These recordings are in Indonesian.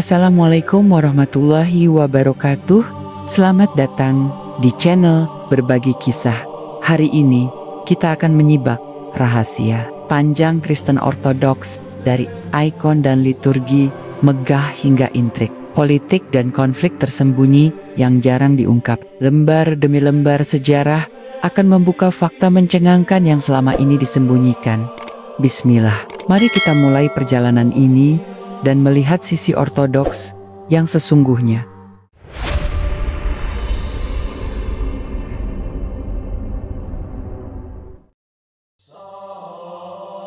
Assalamualaikum warahmatullahi wabarakatuh. Selamat datang di channel Berbagi Kisah. Hari ini kita akan menyibak rahasia panjang Kristen Ortodoks, dari ikon dan liturgi megah hingga intrik, politik dan konflik tersembunyi yang jarang diungkap. Lembar demi lembar sejarah akan membuka fakta mencengangkan yang selama ini disembunyikan. Bismillah, mari kita mulai perjalanan ini dan melihat sisi ortodoks yang sesungguhnya.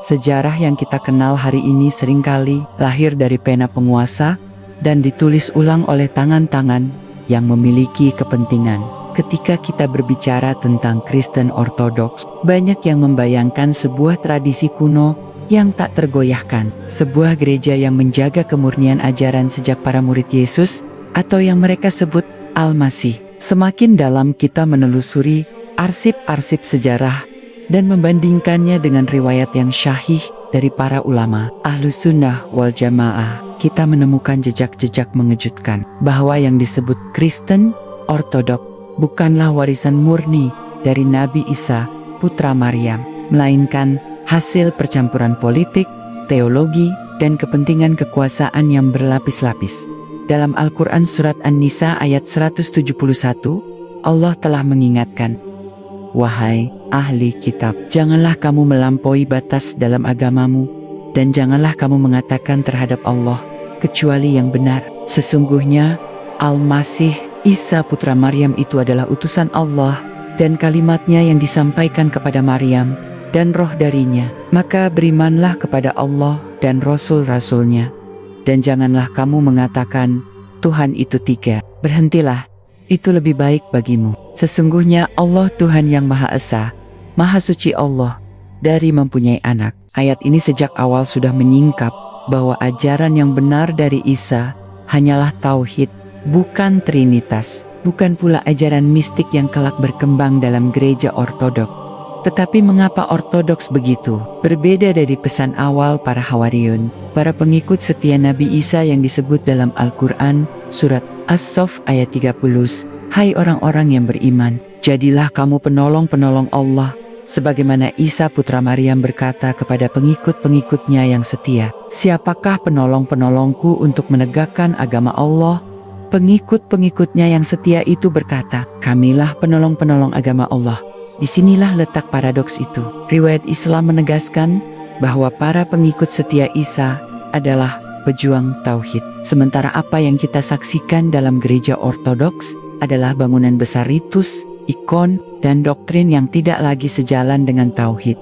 Sejarah yang kita kenal hari ini seringkali lahir dari pena penguasa dan ditulis ulang oleh tangan-tangan yang memiliki kepentingan. Ketika kita berbicara tentang Kristen Ortodoks, banyak yang membayangkan sebuah tradisi kuno yang tak tergoyahkan, sebuah gereja yang menjaga kemurnian ajaran sejak para murid Yesus, atau yang mereka sebut Al-Masih. Semakin dalam kita menelusuri arsip-arsip sejarah dan membandingkannya dengan riwayat yang syahih dari para ulama Ahlus Sunnah wal Jamaah, kita menemukan jejak-jejak mengejutkan bahwa yang disebut Kristen Ortodoks bukanlah warisan murni dari Nabi Isa, putra Maryam, melainkan hasil percampuran politik, teologi, dan kepentingan kekuasaan yang berlapis-lapis. Dalam Al-Quran Surat An-Nisa ayat 171, Allah telah mengingatkan, "Wahai ahli kitab, janganlah kamu melampaui batas dalam agamamu, dan janganlah kamu mengatakan terhadap Allah kecuali yang benar. Sesungguhnya Al-Masih Isa putra Maryam itu adalah utusan Allah, dan kalimatnya yang disampaikan kepada Maryam, dan roh darinya. Maka berimanlah kepada Allah dan Rasul-Rasulnya, dan janganlah kamu mengatakan, Tuhan itu tiga. Berhentilah, itu lebih baik bagimu. Sesungguhnya Allah Tuhan yang Maha Esa, Maha Suci Allah, dari mempunyai anak." Ayat ini sejak awal sudah menyingkap bahwa ajaran yang benar dari Isa hanyalah tauhid, bukan trinitas, bukan pula ajaran mistik yang kelak berkembang dalam gereja ortodoks. Tetapi mengapa ortodoks begitu berbeda dari pesan awal para Hawariyun, para pengikut setia Nabi Isa yang disebut dalam Al-Quran Surat As-Saff ayat 30, "Hai orang-orang yang beriman, jadilah kamu penolong-penolong Allah, sebagaimana Isa putra Maryam berkata kepada pengikut-pengikutnya yang setia, siapakah penolong-penolongku untuk menegakkan agama Allah?" Pengikut-pengikutnya yang setia itu berkata, "Kamilah penolong-penolong agama Allah." Disinilah letak paradoks itu. Riwayat Islam menegaskan bahwa para pengikut setia Isa adalah pejuang tauhid. Sementara apa yang kita saksikan dalam gereja ortodoks adalah bangunan besar ritus, ikon, dan doktrin yang tidak lagi sejalan dengan tauhid.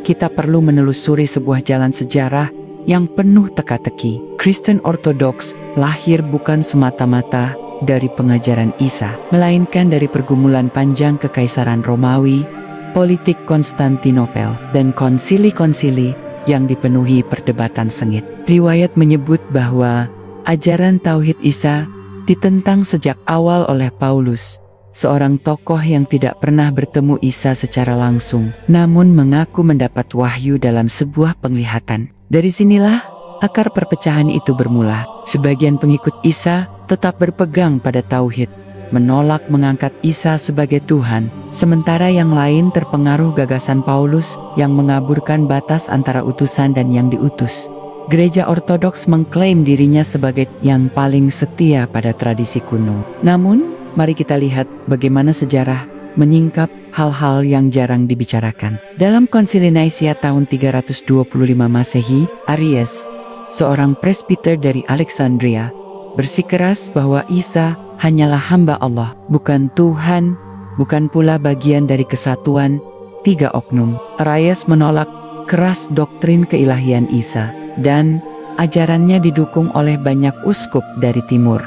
Kita perlu menelusuri sebuah jalan sejarah yang penuh teka-teki. Kristen Ortodoks lahir bukan semata-mata dari pengajaran Isa, melainkan dari pergumulan panjang Kekaisaran Romawi, politik Konstantinopel, dan konsili-konsili yang dipenuhi perdebatan sengit. Riwayat menyebut bahwa ajaran tauhid Isa ditentang sejak awal oleh Paulus, seorang tokoh yang tidak pernah bertemu Isa secara langsung, namun mengaku mendapat wahyu dalam sebuah penglihatan. Dari sinilah akar perpecahan itu bermula. Sebagian pengikut Isa tetap berpegang pada tauhid, menolak mengangkat Isa sebagai Tuhan, sementara yang lain terpengaruh gagasan Paulus yang mengaburkan batas antara utusan dan yang diutus. Gereja Ortodoks mengklaim dirinya sebagai yang paling setia pada tradisi kuno. Namun, mari kita lihat bagaimana sejarah menyingkap hal-hal yang jarang dibicarakan. Dalam Konsili Nicaea tahun 325 Masehi, Arius, seorang presbiter dari Alexandria, bersikeras bahwa Isa hanyalah hamba Allah, bukan Tuhan, bukan pula bagian dari kesatuan tiga oknum. Arius menolak keras doktrin keilahian Isa, dan ajarannya didukung oleh banyak uskup dari timur.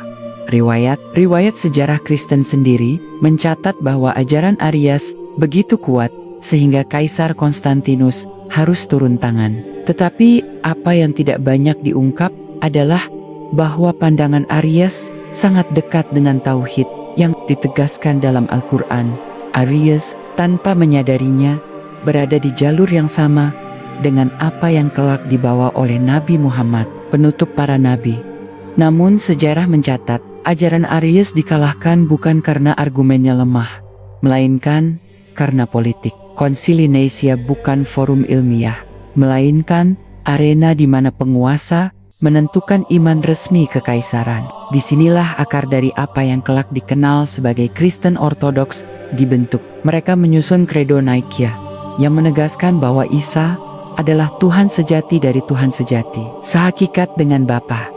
Riwayat sejarah Kristen sendiri mencatat bahwa ajaran Arius begitu kuat sehingga Kaisar Konstantinus harus turun tangan. Tetapi apa yang tidak banyak diungkap adalah bahwa pandangan Arius sangat dekat dengan tauhid yang ditegaskan dalam Al-Quran. Arius tanpa menyadarinya berada di jalur yang sama dengan apa yang kelak dibawa oleh Nabi Muhammad, penutup para nabi. Namun sejarah mencatat, ajaran Arius dikalahkan bukan karena argumennya lemah, melainkan karena politik. Konsili Nicea bukan forum ilmiah, melainkan arena di mana penguasa menentukan iman resmi kekaisaran. Disinilah akar dari apa yang kelak dikenal sebagai Kristen Ortodoks dibentuk. Mereka menyusun Credo Nicaea yang menegaskan bahwa Isa adalah Tuhan sejati dari Tuhan sejati, sehakikat dengan Bapa.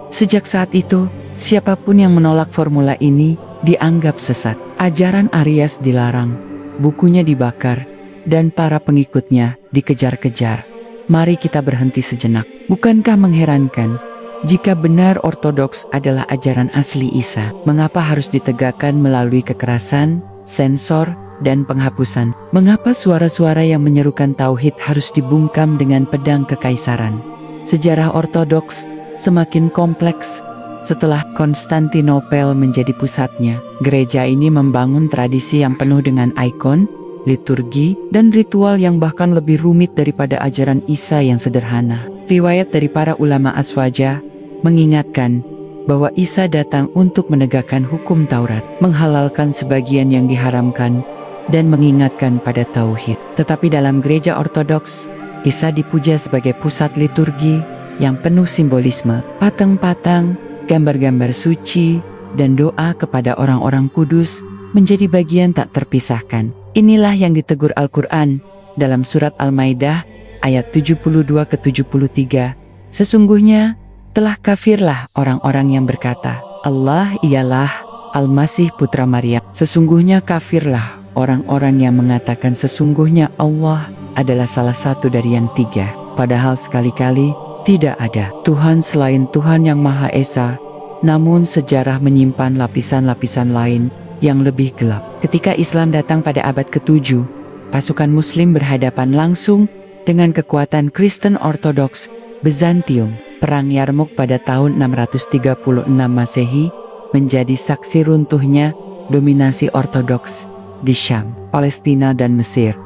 Sejak saat itu, siapapun yang menolak formula ini dianggap sesat. Ajaran Arius dilarang, bukunya dibakar, dan para pengikutnya dikejar-kejar. Mari kita berhenti sejenak. Bukankah mengherankan, jika benar ortodoks adalah ajaran asli Isa, mengapa harus ditegakkan melalui kekerasan, sensor, dan penghapusan? Mengapa suara-suara yang menyerukan tauhid harus dibungkam dengan pedang kekaisaran? Sejarah ortodoks semakin kompleks. Setelah Konstantinopel menjadi pusatnya, gereja ini membangun tradisi yang penuh dengan ikon, liturgi, dan ritual yang bahkan lebih rumit daripada ajaran Isa yang sederhana. Riwayat dari para ulama Aswaja mengingatkan bahwa Isa datang untuk menegakkan hukum Taurat, menghalalkan sebagian yang diharamkan, dan mengingatkan pada tauhid. Tetapi dalam gereja ortodoks, Isa dipuja sebagai pusat liturgi yang penuh simbolisme, patang-patang, gambar-gambar suci, dan doa kepada orang-orang kudus menjadi bagian tak terpisahkan. Inilah yang ditegur Al-Quran dalam surat Al-Maidah ayat 72-73. Sesungguhnya telah kafirlah orang-orang yang berkata, Allah ialah Al-Masih putra Maryam. Sesungguhnya kafirlah orang-orang yang mengatakan sesungguhnya Allah adalah salah satu dari yang tiga. Padahal sekali-kali tidak ada Tuhan selain Tuhan yang Maha Esa. Namun sejarah menyimpan lapisan-lapisan lain yang lebih gelap. Ketika Islam datang pada abad ke-7, pasukan Muslim berhadapan langsung dengan kekuatan Kristen Ortodoks Bizantium. Perang Yarmouk pada tahun 636 Masehi menjadi saksi runtuhnya dominasi Ortodoks di Syam, Palestina, dan Mesir.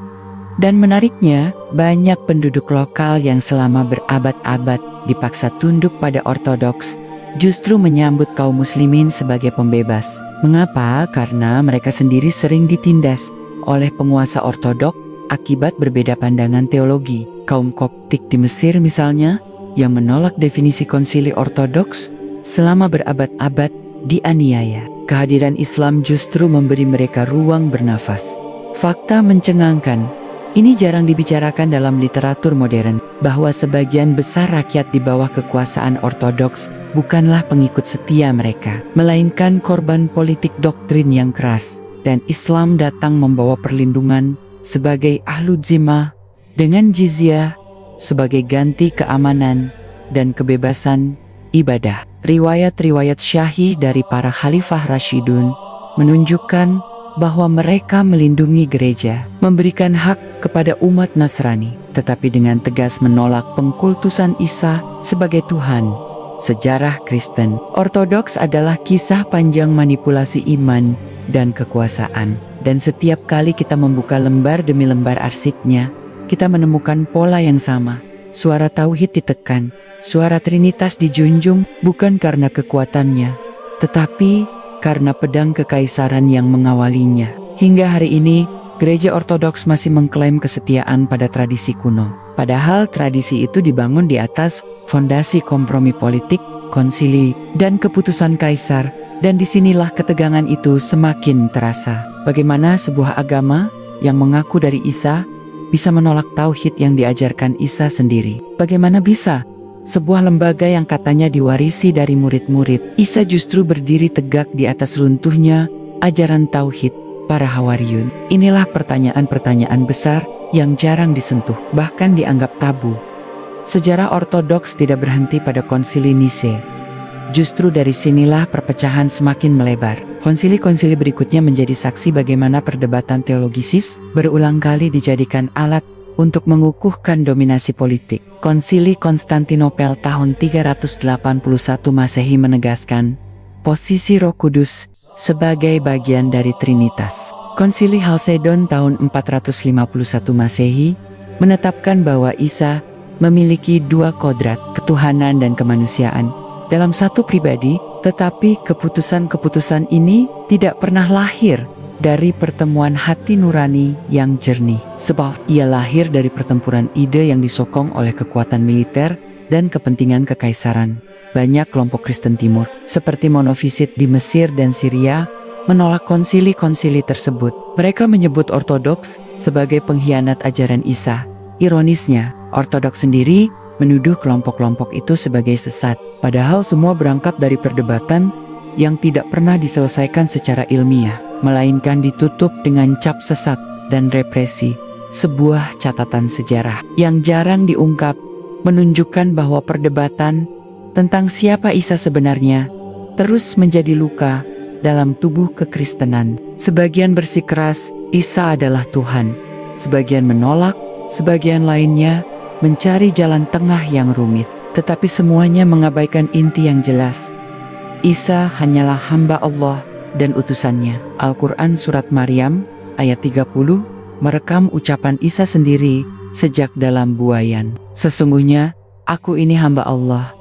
Dan menariknya, banyak penduduk lokal yang selama berabad-abad dipaksa tunduk pada Ortodoks justru menyambut kaum muslimin sebagai pembebas. Mengapa? Karena mereka sendiri sering ditindas oleh penguasa Ortodok akibat berbeda pandangan teologi. Kaum Koptik di Mesir misalnya, yang menolak definisi konsili Ortodoks, selama berabad-abad dianiaya. Kehadiran Islam justru memberi mereka ruang bernafas. Fakta mencengangkan. Ini jarang dibicarakan dalam literatur modern, bahwa sebagian besar rakyat di bawah kekuasaan Ortodoks bukanlah pengikut setia mereka, melainkan korban politik doktrin yang keras. Dan Islam datang membawa perlindungan sebagai ahlu zimmah, dengan jizyah sebagai ganti keamanan dan kebebasan ibadah. Riwayat-riwayat syahih dari para khalifah Rashidun menunjukkan bahwa mereka melindungi gereja, memberikan hak kepada umat Nasrani, tetapi dengan tegas menolak pengkultusan Isa sebagai Tuhan. Sejarah Kristen Ortodoks adalah kisah panjang manipulasi iman dan kekuasaan, dan setiap kali kita membuka lembar demi lembar arsipnya, kita menemukan pola yang sama. Suara tauhid ditekan, suara Trinitas dijunjung, bukan karena kekuatannya, tetapi karena pedang kekaisaran yang mengawalinya. Hingga hari ini, gereja Ortodoks masih mengklaim kesetiaan pada tradisi kuno. Padahal tradisi itu dibangun di atas fondasi kompromi politik, konsili, dan keputusan kaisar. Dan disinilah ketegangan itu semakin terasa. Bagaimana sebuah agama yang mengaku dari Isa bisa menolak tauhid yang diajarkan Isa sendiri? Bagaimana bisa sebuah lembaga yang katanya diwarisi dari murid-murid Isa justru berdiri tegak di atas runtuhnya ajaran tauhid para Hawariyun? Inilah pertanyaan-pertanyaan besar yang jarang disentuh, bahkan dianggap tabu. Sejarah Ortodoks tidak berhenti pada konsili Nicea. Justru dari sinilah perpecahan semakin melebar. Konsili-konsili berikutnya menjadi saksi bagaimana perdebatan teologisis berulang kali dijadikan alat untuk mengukuhkan dominasi politik. Konsili Konstantinopel tahun 381 Masehi menegaskan posisi Roh Kudus sebagai bagian dari Trinitas. Konsili Halcedon tahun 451 Masehi menetapkan bahwa Isa memiliki dua kodrat, ketuhanan dan kemanusiaan, dalam satu pribadi, tetapi keputusan-keputusan ini tidak pernah lahir dari pertemuan hati nurani yang jernih, sebab ia lahir dari pertempuran ide yang disokong oleh kekuatan militer dan kepentingan kekaisaran. Banyak kelompok Kristen Timur, seperti monofisit di Mesir dan Syria, menolak konsili-konsili tersebut. Mereka menyebut Ortodoks sebagai pengkhianat ajaran Isa. Ironisnya, Ortodoks sendiri menuduh kelompok-kelompok itu sebagai sesat, padahal semua berangkat dari perdebatan yang tidak pernah diselesaikan secara ilmiah, melainkan ditutup dengan cap sesat dan represi. Sebuah catatan sejarah yang jarang diungkap menunjukkan bahwa perdebatan tentang siapa Isa sebenarnya terus menjadi luka dalam tubuh kekristenan. Sebagian bersikeras Isa adalah Tuhan, sebagian menolak, sebagian lainnya mencari jalan tengah yang rumit, tetapi semuanya mengabaikan inti yang jelas. Isa hanyalah hamba Allah dan utusannya. Al-Quran Surat Maryam ayat 30 merekam ucapan Isa sendiri sejak dalam buayan. Sesungguhnya, aku ini hamba Allah.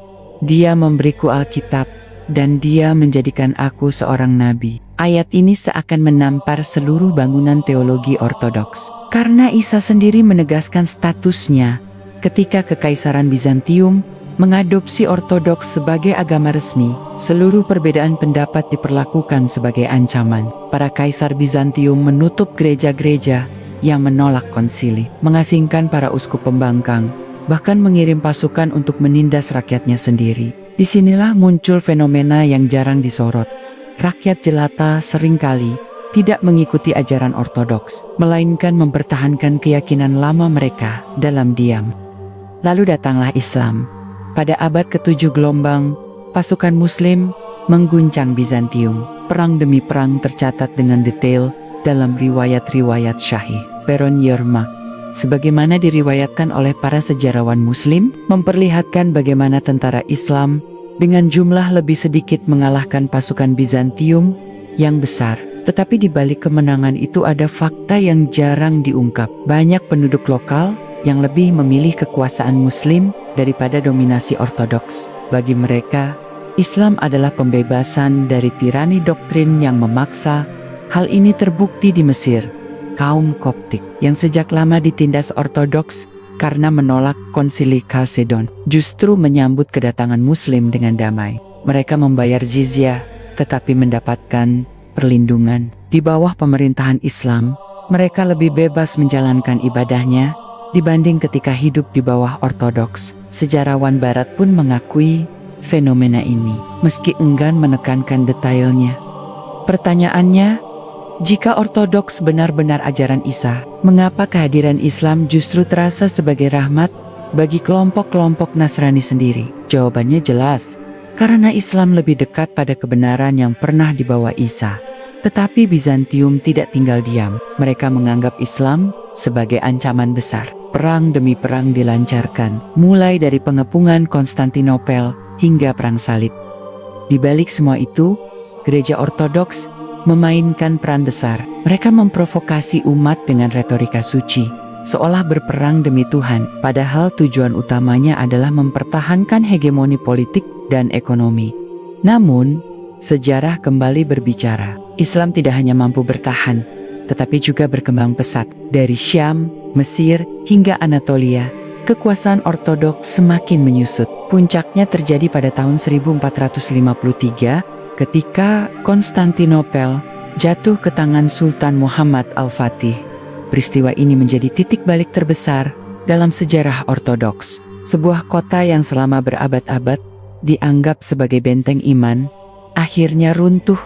Dia memberiku Alkitab, dan dia menjadikan aku seorang nabi. Ayat ini seakan menampar seluruh bangunan teologi Ortodoks. Karena Isa sendiri menegaskan statusnya ketika Kekaisaran Bizantium mengadopsi Ortodoks sebagai agama resmi, seluruh perbedaan pendapat diperlakukan sebagai ancaman. Para kaisar Bizantium menutup gereja-gereja yang menolak konsili, mengasingkan para uskup pembangkang, bahkan mengirim pasukan untuk menindas rakyatnya sendiri. Disinilah muncul fenomena yang jarang disorot. Rakyat jelata seringkali tidak mengikuti ajaran Ortodoks, melainkan mempertahankan keyakinan lama mereka dalam diam. Lalu datanglah Islam. Pada abad ke-7 gelombang, pasukan Muslim mengguncang Bizantium. Perang demi perang tercatat dengan detail dalam riwayat-riwayat Syahih. Peron Yermak, sebagaimana diriwayatkan oleh para sejarawan Muslim, memperlihatkan bagaimana tentara Islam dengan jumlah lebih sedikit mengalahkan pasukan Bizantium yang besar. Tetapi di balik kemenangan itu ada fakta yang jarang diungkap. Banyak penduduk lokal yang lebih memilih kekuasaan Muslim daripada dominasi Ortodoks. Bagi mereka, Islam adalah pembebasan dari tirani doktrin yang memaksa. Hal ini terbukti di Mesir. Kaum Koptik yang sejak lama ditindas Ortodoks karena menolak konsili Kalsedon, justru menyambut kedatangan Muslim dengan damai. Mereka membayar jizyah, tetapi mendapatkan perlindungan. Di bawah pemerintahan Islam, mereka lebih bebas menjalankan ibadahnya dibanding ketika hidup di bawah Ortodoks. Sejarawan Barat pun mengakui fenomena ini, meski enggan menekankan detailnya. Pertanyaannya, jika Ortodoks benar-benar ajaran Isa, mengapa kehadiran Islam justru terasa sebagai rahmat bagi kelompok-kelompok Nasrani sendiri? Jawabannya jelas, karena Islam lebih dekat pada kebenaran yang pernah dibawa Isa. Tetapi Bizantium tidak tinggal diam. Mereka menganggap Islam sebagai ancaman besar. Perang demi perang dilancarkan, mulai dari pengepungan Konstantinopel hingga Perang Salib. Di balik semua itu, gereja Ortodoks memainkan peran besar. Mereka memprovokasi umat dengan retorika suci, seolah berperang demi Tuhan, padahal tujuan utamanya adalah mempertahankan hegemoni politik dan ekonomi. Namun, sejarah kembali berbicara. Islam tidak hanya mampu bertahan, tetapi juga berkembang pesat. Dari Syam, Mesir, hingga Anatolia, kekuasaan Ortodoks semakin menyusut. Puncaknya terjadi pada tahun 1453, ketika Konstantinopel jatuh ke tangan Sultan Muhammad Al-Fatih. Peristiwa ini menjadi titik balik terbesar dalam sejarah Ortodoks. Sebuah kota yang selama berabad-abad dianggap sebagai benteng iman, akhirnya runtuh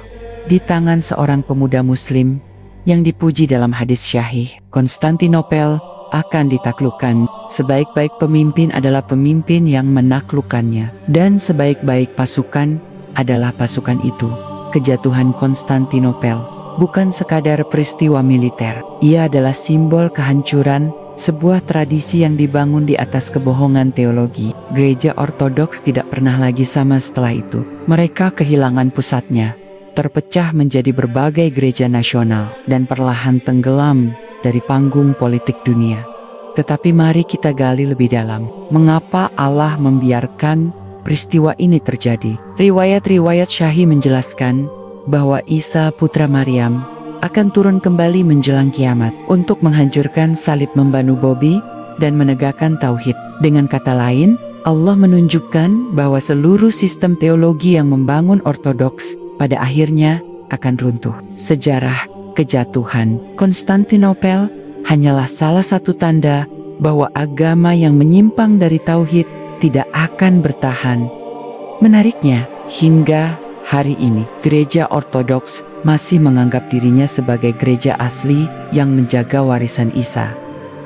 di tangan seorang pemuda Muslim yang dipuji dalam hadis Syahih. Konstantinopel akan ditaklukkan. Sebaik-baik pemimpin adalah pemimpin yang menaklukkannya, dan sebaik-baik pasukan adalah pasukan itu. Kejatuhan Konstantinopel bukan sekadar peristiwa militer. Ia adalah simbol kehancuran sebuah tradisi yang dibangun di atas kebohongan teologi. Gereja Ortodoks tidak pernah lagi sama setelah itu. Mereka kehilangan pusatnya, terpecah menjadi berbagai gereja nasional, dan perlahan tenggelam dari panggung politik dunia. Tetapi mari kita gali lebih dalam. Mengapa Allah membiarkan peristiwa ini terjadi. Riwayat-riwayat Syahih menjelaskan bahwa Isa putra Maryam akan turun kembali menjelang kiamat untuk menghancurkan salib membanu Bobi dan menegakkan tauhid. Dengan kata lain, Allah menunjukkan bahwa seluruh sistem teologi yang membangun ortodoks pada akhirnya akan runtuh. Sejarah kejatuhan Konstantinopel hanyalah salah satu tanda bahwa agama yang menyimpang dari tauhid tidak akan bertahan. Menariknya, hingga hari ini, gereja ortodoks masih menganggap dirinya sebagai gereja asli yang menjaga warisan Isa.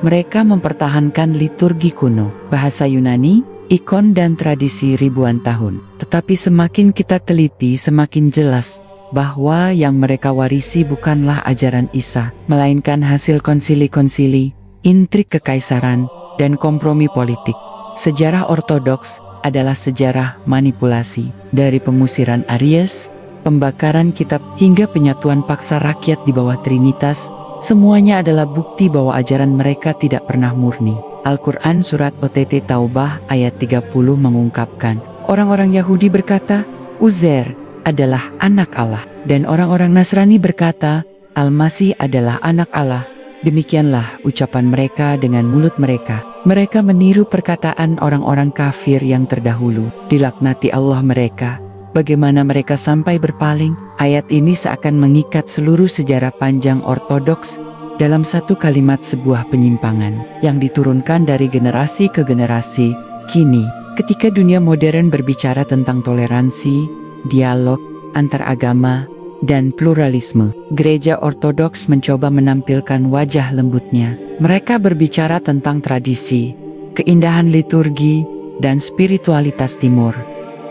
Mereka mempertahankan liturgi kuno, bahasa Yunani, ikon dan tradisi ribuan tahun. Tetapi semakin kita teliti, semakin jelas bahwa yang mereka warisi bukanlah ajaran Isa, melainkan hasil konsili-konsili, intrik kekaisaran, dan kompromi politik. Sejarah ortodoks adalah sejarah manipulasi. Dari pengusiran Aries, pembakaran kitab, hingga penyatuan paksa rakyat di bawah Trinitas, semuanya adalah bukti bahwa ajaran mereka tidak pernah murni. Al-Quran Surat OTT Taubah ayat 30 mengungkapkan, orang-orang Yahudi berkata, Uzair adalah anak Allah, dan orang-orang Nasrani berkata, Al-Masih adalah anak Allah. Demikianlah ucapan mereka dengan mulut mereka. Mereka meniru perkataan orang-orang kafir yang terdahulu. Dilaknati Allah mereka. Bagaimana mereka sampai berpaling? Ayat ini seakan mengikat seluruh sejarah panjang ortodoks dalam satu kalimat, sebuah penyimpangan yang diturunkan dari generasi ke generasi. Kini, ketika dunia modern berbicara tentang toleransi, dialog antar agama, dan pluralisme, gereja ortodoks mencoba menampilkan wajah lembutnya. Mereka berbicara tentang tradisi, keindahan liturgi, dan spiritualitas timur.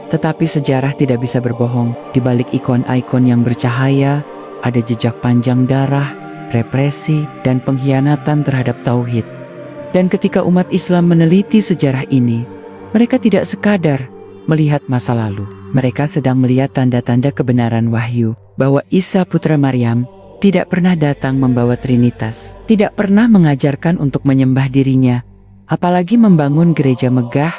Tetapi sejarah tidak bisa berbohong. Di balik ikon-ikon yang bercahaya, ada jejak panjang darah, represi, dan pengkhianatan terhadap tauhid. Dan ketika umat Islam meneliti sejarah ini, mereka tidak sekadar melihat masa lalu. Mereka sedang melihat tanda-tanda kebenaran wahyu, bahwa Isa putra Maryam tidak pernah datang membawa Trinitas, tidak pernah mengajarkan untuk menyembah dirinya, apalagi membangun gereja megah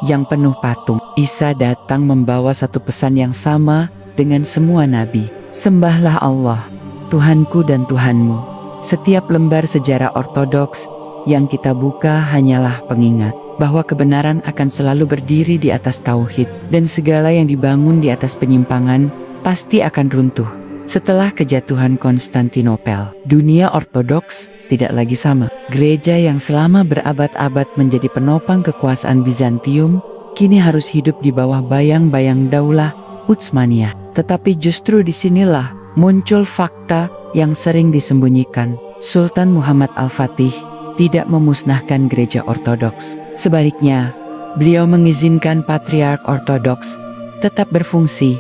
yang penuh patung. Isa datang membawa satu pesan yang sama dengan semua nabi. Sembahlah Allah, Tuhanku dan Tuhanmu. Setiap lembar sejarah ortodoks yang kita buka hanyalah pengingat bahwa kebenaran akan selalu berdiri di atas tauhid, dan segala yang dibangun di atas penyimpangan pasti akan runtuh. Setelah kejatuhan Konstantinopel, dunia ortodoks tidak lagi sama. Gereja yang selama berabad-abad menjadi penopang kekuasaan Bizantium, kini harus hidup di bawah bayang-bayang Daulah Utsmaniyah. Tetapi justru disinilah muncul fakta yang sering disembunyikan. Sultan Muhammad Al-Fatih tidak memusnahkan gereja ortodoks. Sebaliknya, beliau mengizinkan patriark ortodoks tetap berfungsi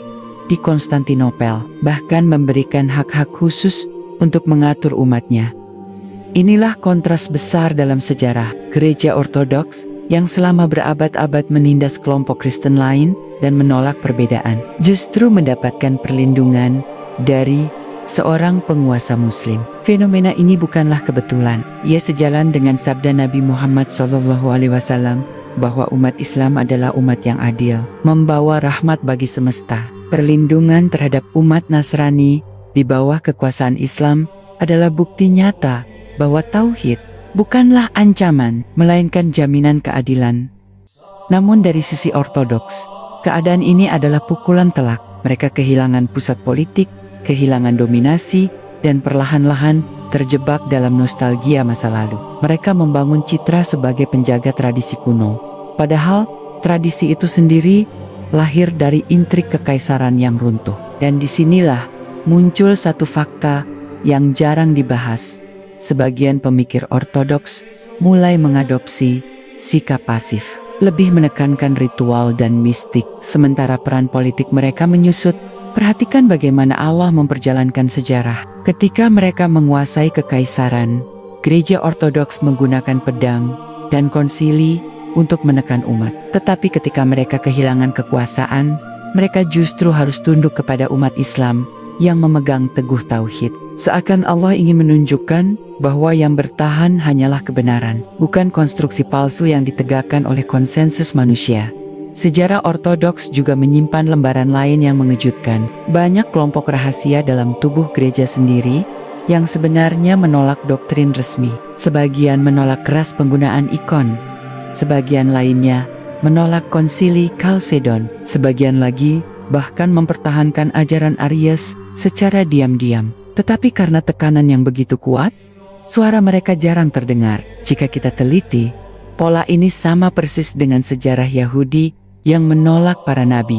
di Konstantinopel, bahkan memberikan hak-hak khusus untuk mengatur umatnya. Inilah kontras besar dalam sejarah. Gereja ortodoks yang selama berabad-abad menindas kelompok Kristen lain dan menolak perbedaan, justru mendapatkan perlindungan dari seorang penguasa muslim. Fenomena ini bukanlah kebetulan. Ia sejalan dengan sabda Nabi Muhammad SAW bahwa umat Islam adalah umat yang adil, membawa rahmat bagi semesta. Perlindungan terhadap umat Nasrani di bawah kekuasaan Islam adalah bukti nyata bahwa tauhid bukanlah ancaman, melainkan jaminan keadilan. Namun dari sisi ortodoks, keadaan ini adalah pukulan telak. Mereka kehilangan pusat politik, kehilangan dominasi, dan perlahan-lahan terjebak dalam nostalgia masa lalu. Mereka membangun citra sebagai penjaga tradisi kuno, padahal tradisi itu sendiri lahir dari intrik kekaisaran yang runtuh. Dan disinilah muncul satu fakta yang jarang dibahas. Sebagian pemikir ortodoks mulai mengadopsi sikap pasif, lebih menekankan ritual dan mistik, sementara peran politik mereka menyusut. Perhatikan bagaimana Allah memperjalankan sejarah. Ketika mereka menguasai kekaisaran, gereja ortodoks menggunakan pedang dan konsili untuk menekan umat. Tetapi ketika mereka kehilangan kekuasaan, mereka justru harus tunduk kepada umat Islam yang memegang teguh tauhid. Seakan Allah ingin menunjukkan bahwa yang bertahan hanyalah kebenaran, bukan konstruksi palsu yang ditegakkan oleh konsensus manusia. Sejarah Ortodoks juga menyimpan lembaran lain yang mengejutkan. Banyak kelompok rahasia dalam tubuh gereja sendiri yang sebenarnya menolak doktrin resmi. Sebagian menolak keras penggunaan ikon. Sebagian lainnya menolak konsili Chalcedon. Sebagian lagi bahkan mempertahankan ajaran Aries secara diam-diam. Tetapi karena tekanan yang begitu kuat, suara mereka jarang terdengar. Jika kita teliti, pola ini sama persis dengan sejarah Yahudi yang menolak para nabi,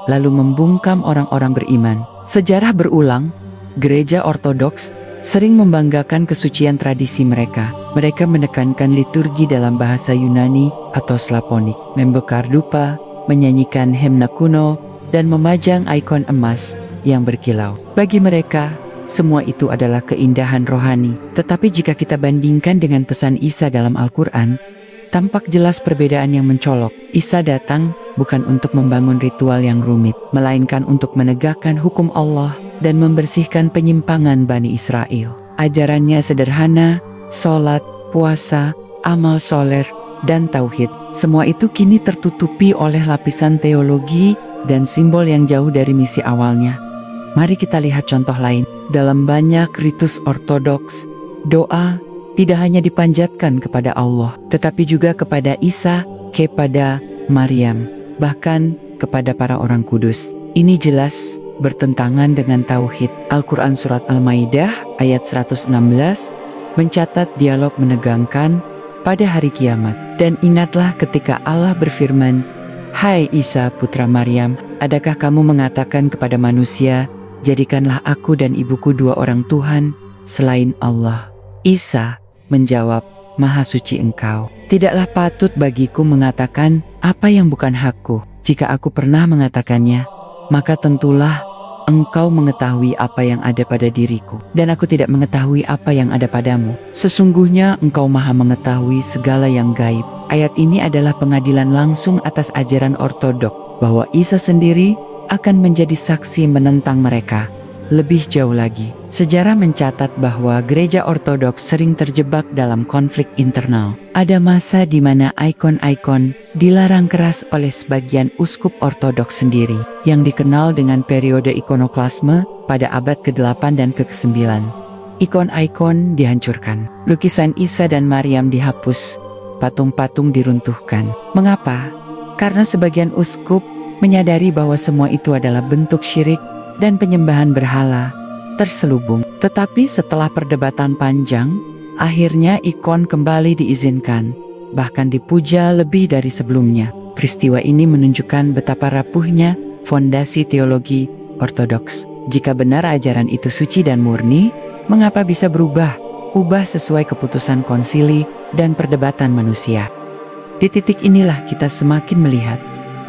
lalu membungkam orang-orang beriman. Sejarah berulang, gereja Ortodoks sering membanggakan kesucian tradisi mereka. Mereka menekankan liturgi dalam bahasa Yunani atau Slaponik, membakar dupa, menyanyikan himne kuno, dan memajang ikon emas yang berkilau. Bagi mereka, semua itu adalah keindahan rohani. Tetapi jika kita bandingkan dengan pesan Isa dalam Al-Quran, tampak jelas perbedaan yang mencolok. Isa datang bukan untuk membangun ritual yang rumit, melainkan untuk menegakkan hukum Allah dan membersihkan penyimpangan Bani Israel. Ajarannya sederhana, sholat, puasa, amal soleh, dan tauhid. Semua itu kini tertutupi oleh lapisan teologi dan simbol yang jauh dari misi awalnya. Mari kita lihat contoh lain. Dalam banyak ritus Ortodoks, doa tidak hanya dipanjatkan kepada Allah, tetapi juga kepada Isa, kepada Maryam, bahkan kepada para orang kudus. Ini jelas bertentangan dengan tauhid. Al-Quran Surat Al-Maidah ayat 116 mencatat dialog menegangkan pada hari kiamat. Dan ingatlah ketika Allah berfirman, "Hai Isa putra Maryam, adakah kamu mengatakan kepada manusia, jadikanlah aku dan ibuku dua orang Tuhan selain Allah?" Isa menjawab, "Maha suci engkau. Tidaklah patut bagiku mengatakan apa yang bukan hakku. Jika aku pernah mengatakannya, maka tentulah engkau mengetahui apa yang ada pada diriku, dan aku tidak mengetahui apa yang ada padamu. Sesungguhnya engkau maha mengetahui segala yang gaib." Ayat ini adalah pengadilan langsung atas ajaran Ortodok, bahwa Isa sendiri akan menjadi saksi menentang mereka. Lebih jauh lagi, sejarah mencatat bahwa gereja Ortodoks sering terjebak dalam konflik internal. Ada masa di mana ikon-ikon dilarang keras oleh sebagian uskup Ortodoks sendiri, yang dikenal dengan periode ikonoklasme pada abad ke-8 dan ke-9. Ikon-ikon dihancurkan, lukisan Isa dan Maryam dihapus, patung-patung diruntuhkan. Mengapa? Karena sebagian uskup menyadari bahwa semua itu adalah bentuk syirik dan penyembahan berhala terselubung. Tetapi setelah perdebatan panjang, akhirnya ikon kembali diizinkan, bahkan dipuja lebih dari sebelumnya. Peristiwa ini menunjukkan betapa rapuhnya fondasi teologi Ortodoks. Jika benar ajaran itu suci dan murni, mengapa bisa berubah sesuai keputusan konsili dan perdebatan manusia? Di titik inilah kita semakin melihat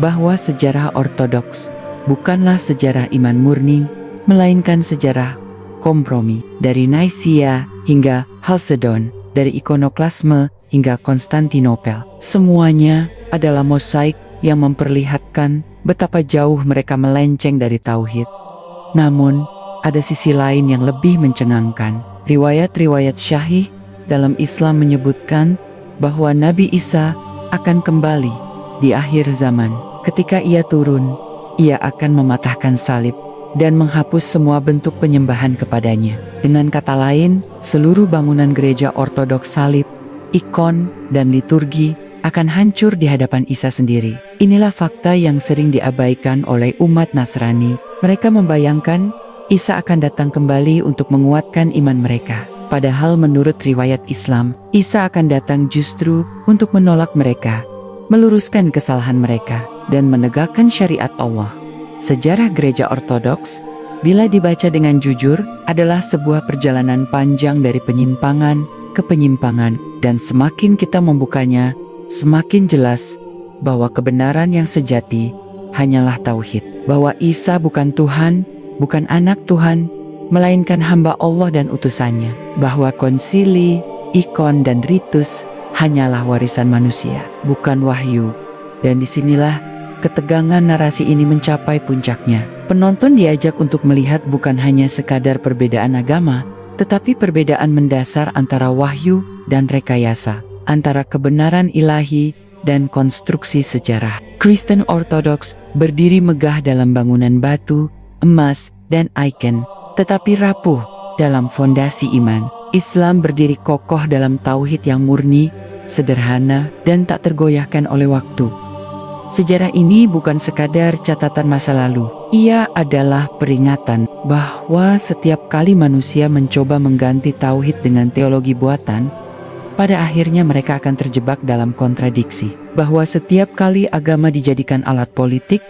bahwa sejarah Ortodoks bukanlah sejarah iman murni, melainkan sejarah kompromi. Dari Nicaea hingga Chalcedon, dari ikonoklasme hingga Konstantinopel, semuanya adalah mosaik yang memperlihatkan betapa jauh mereka melenceng dari tauhid. Namun, ada sisi lain yang lebih mencengangkan. Riwayat-riwayat syahih dalam Islam menyebutkan bahwa Nabi Isa akan kembali di akhir zaman. Ketika ia turun, ia akan mematahkan salib dan menghapus semua bentuk penyembahan kepadanya. Dengan kata lain, seluruh bangunan gereja Ortodoks salib, ikon, dan liturgi akan hancur di hadapan Isa sendiri. Inilah fakta yang sering diabaikan oleh umat Nasrani. Mereka membayangkan Isa akan datang kembali untuk menguatkan iman mereka. Padahal menurut riwayat Islam, Isa akan datang justru untuk menolak mereka, meluruskan kesalahan mereka, dan menegakkan syariat Allah. Sejarah gereja Ortodoks, bila dibaca dengan jujur, adalah sebuah perjalanan panjang dari penyimpangan ke penyimpangan, dan semakin kita membukanya, semakin jelas bahwa kebenaran yang sejati hanyalah tauhid, bahwa Isa bukan Tuhan, bukan anak Tuhan, melainkan hamba Allah dan utusannya, bahwa konsili, ikon, dan ritus hanyalah warisan manusia, bukan wahyu. Dan disinilah ketegangan narasi ini mencapai puncaknya. Penonton diajak untuk melihat bukan hanya sekadar perbedaan agama, tetapi perbedaan mendasar antara wahyu dan rekayasa, antara kebenaran ilahi dan konstruksi sejarah. Kristen Ortodoks berdiri megah dalam bangunan batu, emas, dan ikon, tetapi rapuh dalam fondasi iman. Islam berdiri kokoh dalam tauhid yang murni, sederhana, dan tak tergoyahkan oleh waktu. Sejarah ini bukan sekadar catatan masa lalu. Ia adalah peringatan bahwa setiap kali manusia mencoba mengganti tauhid dengan teologi buatan, pada akhirnya mereka akan terjebak dalam kontradiksi. Bahwa setiap kali agama dijadikan alat politik,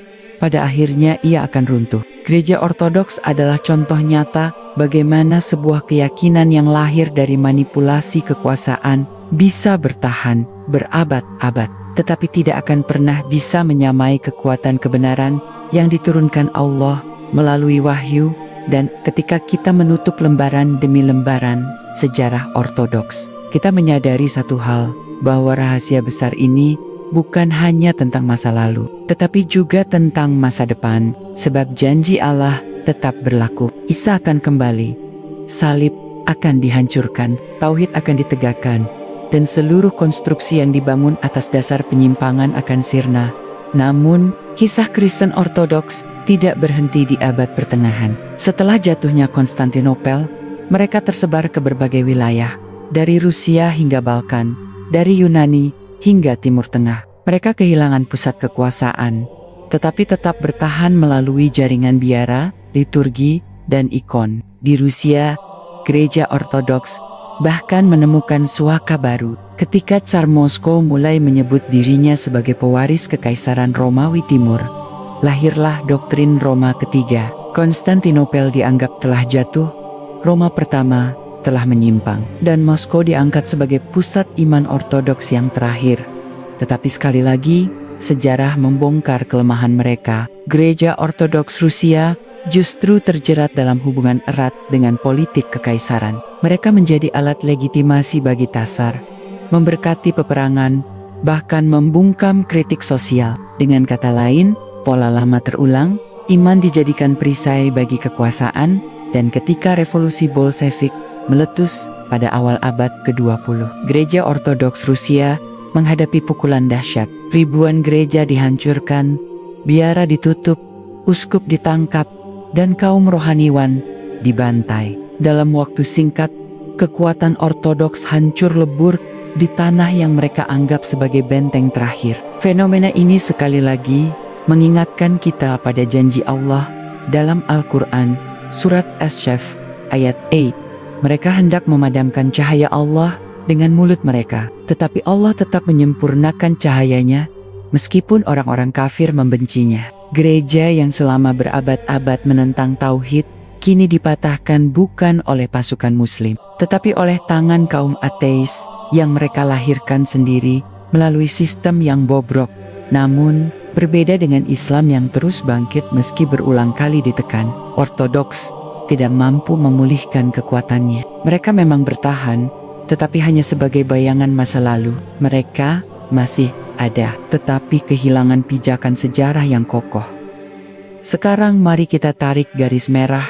pada akhirnya ia akan runtuh. Gereja Ortodoks adalah contoh nyata bagaimana sebuah keyakinan yang lahir dari manipulasi kekuasaan bisa bertahan berabad-abad, tetapi tidak akan pernah bisa menyamai kekuatan kebenaran yang diturunkan Allah melalui wahyu. Dan ketika kita menutup lembaran demi lembaran sejarah Ortodoks, kita menyadari satu hal, bahwa rahasia besar ini bukan hanya tentang masa lalu, tetapi juga tentang masa depan, sebab janji Allah tetap berlaku. Isa akan kembali, salib akan dihancurkan, tauhid akan ditegakkan, dan seluruh konstruksi yang dibangun atas dasar penyimpangan akan sirna. Namun, kisah Kristen Ortodoks tidak berhenti di abad pertengahan. Setelah jatuhnya Konstantinopel, mereka tersebar ke berbagai wilayah, dari Rusia hingga Balkan, dari Yunani hingga Timur Tengah. Mereka kehilangan pusat kekuasaan, tetapi tetap bertahan melalui jaringan biara, liturgi, dan ikon. Di Rusia, gereja Ortodoks bahkan menemukan suaka baru ketika Tsar Moskow mulai menyebut dirinya sebagai pewaris kekaisaran Romawi Timur. Lahirlah doktrin Roma ketiga. Konstantinopel dianggap telah jatuh, Roma pertama telah menyimpang, dan Moskow diangkat sebagai pusat iman Ortodoks yang terakhir. Tetapi sekali lagi, sejarah membongkar kelemahan mereka. Gereja Ortodoks Rusia justru terjerat dalam hubungan erat dengan politik kekaisaran. Mereka menjadi alat legitimasi bagi Tsar, memberkati peperangan, bahkan membungkam kritik sosial. Dengan kata lain, pola lama terulang, iman dijadikan perisai bagi kekuasaan, dan ketika revolusi Bolshevik meletus pada awal abad ke-20, gereja Ortodoks Rusia menghadapi pukulan dahsyat. Ribuan gereja dihancurkan, biara ditutup, uskup ditangkap, dan kaum rohaniwan dibantai. Dalam waktu singkat, kekuatan Ortodoks hancur lebur di tanah yang mereka anggap sebagai benteng terakhir. Fenomena ini sekali lagi mengingatkan kita pada janji Allah dalam Al-Quran, surat As-Syaf, ayat 8. Mereka hendak memadamkan cahaya Allah dengan mulut mereka, tetapi Allah tetap menyempurnakan cahayanya, meskipun orang-orang kafir membencinya. Gereja yang selama berabad-abad menentang tauhid, kini dipatahkan bukan oleh pasukan muslim, tetapi oleh tangan kaum ateis yang mereka lahirkan sendiri melalui sistem yang bobrok. Namun, berbeda dengan Islam yang terus bangkit meski berulang kali ditekan, Ortodoks tidak mampu memulihkan kekuatannya. Mereka memang bertahan, tetapi hanya sebagai bayangan masa lalu. Mereka masih ada, tetapi kehilangan pijakan sejarah yang kokoh. Sekarang mari kita tarik garis merah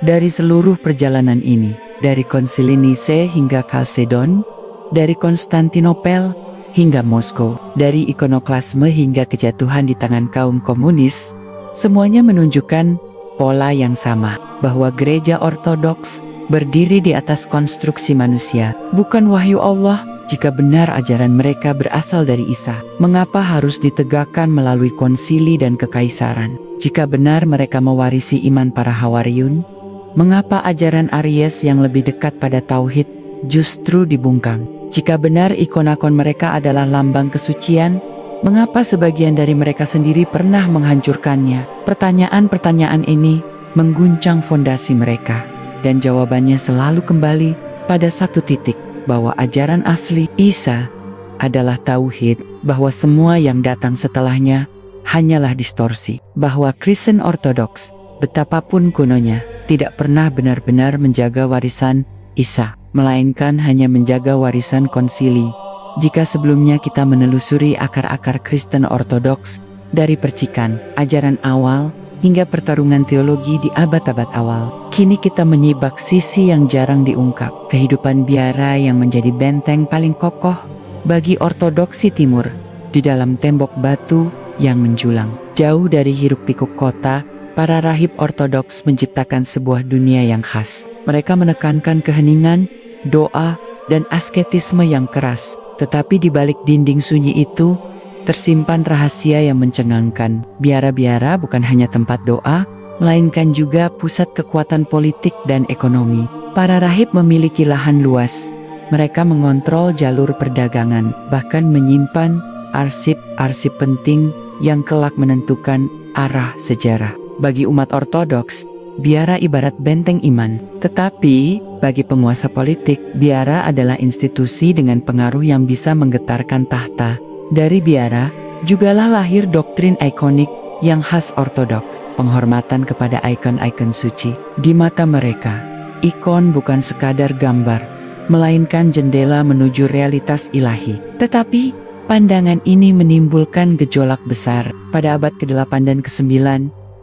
dari seluruh perjalanan ini, dari Konsili Nice hingga Kalsedon, dari Konstantinopel hingga Moskow, dari ikonoklasme hingga kejatuhan di tangan kaum komunis. Semuanya menunjukkan pola yang sama, bahwa gereja Ortodoks berdiri di atas konstruksi manusia, bukan wahyu Allah. Jika benar ajaran mereka berasal dari Isa, mengapa harus ditegakkan melalui konsili dan kekaisaran? Jika benar mereka mewarisi iman para Hawariun, mengapa ajaran Aries yang lebih dekat pada tauhid justru dibungkam? Jika benar ikon-ikon mereka adalah lambang kesucian, mengapa sebagian dari mereka sendiri pernah menghancurkannya? Pertanyaan-pertanyaan ini mengguncang fondasi mereka, dan jawabannya selalu kembali pada satu titik, bahwa ajaran asli Isa adalah tauhid, bahwa semua yang datang setelahnya hanyalah distorsi, bahwa Kristen Ortodoks, betapapun kunonya, tidak pernah benar-benar menjaga warisan Isa, melainkan hanya menjaga warisan konsili. Jika sebelumnya kita menelusuri akar-akar Kristen Ortodoks dari percikan ajaran awal hingga pertarungan teologi di abad-abad awal, kini kita menyibak sisi yang jarang diungkap, kehidupan biara yang menjadi benteng paling kokoh bagi ortodoksi timur di dalam tembok batu yang menjulang. Jauh dari hiruk-pikuk kota, para rahib ortodoks menciptakan sebuah dunia yang khas. Mereka menekankan keheningan, doa, dan asketisme yang keras. Tetapi di balik dinding sunyi itu, tersimpan rahasia yang mencengangkan. Biara-biara bukan hanya tempat doa, melainkan juga pusat kekuatan politik dan ekonomi. Para rahib memiliki lahan luas. Mereka mengontrol jalur perdagangan, bahkan menyimpan arsip-arsip penting yang kelak menentukan arah sejarah. Bagi umat ortodoks, biara ibarat benteng iman. Tetapi, bagi penguasa politik, biara adalah institusi dengan pengaruh yang bisa menggetarkan tahta. Dari biara, jugalah lahir doktrin ikonik yang khas ortodoks, penghormatan kepada ikon-ikon suci. Di mata mereka, ikon bukan sekadar gambar, melainkan jendela menuju realitas ilahi. Tetapi, pandangan ini menimbulkan gejolak besar. Pada abad ke-8 dan ke-9,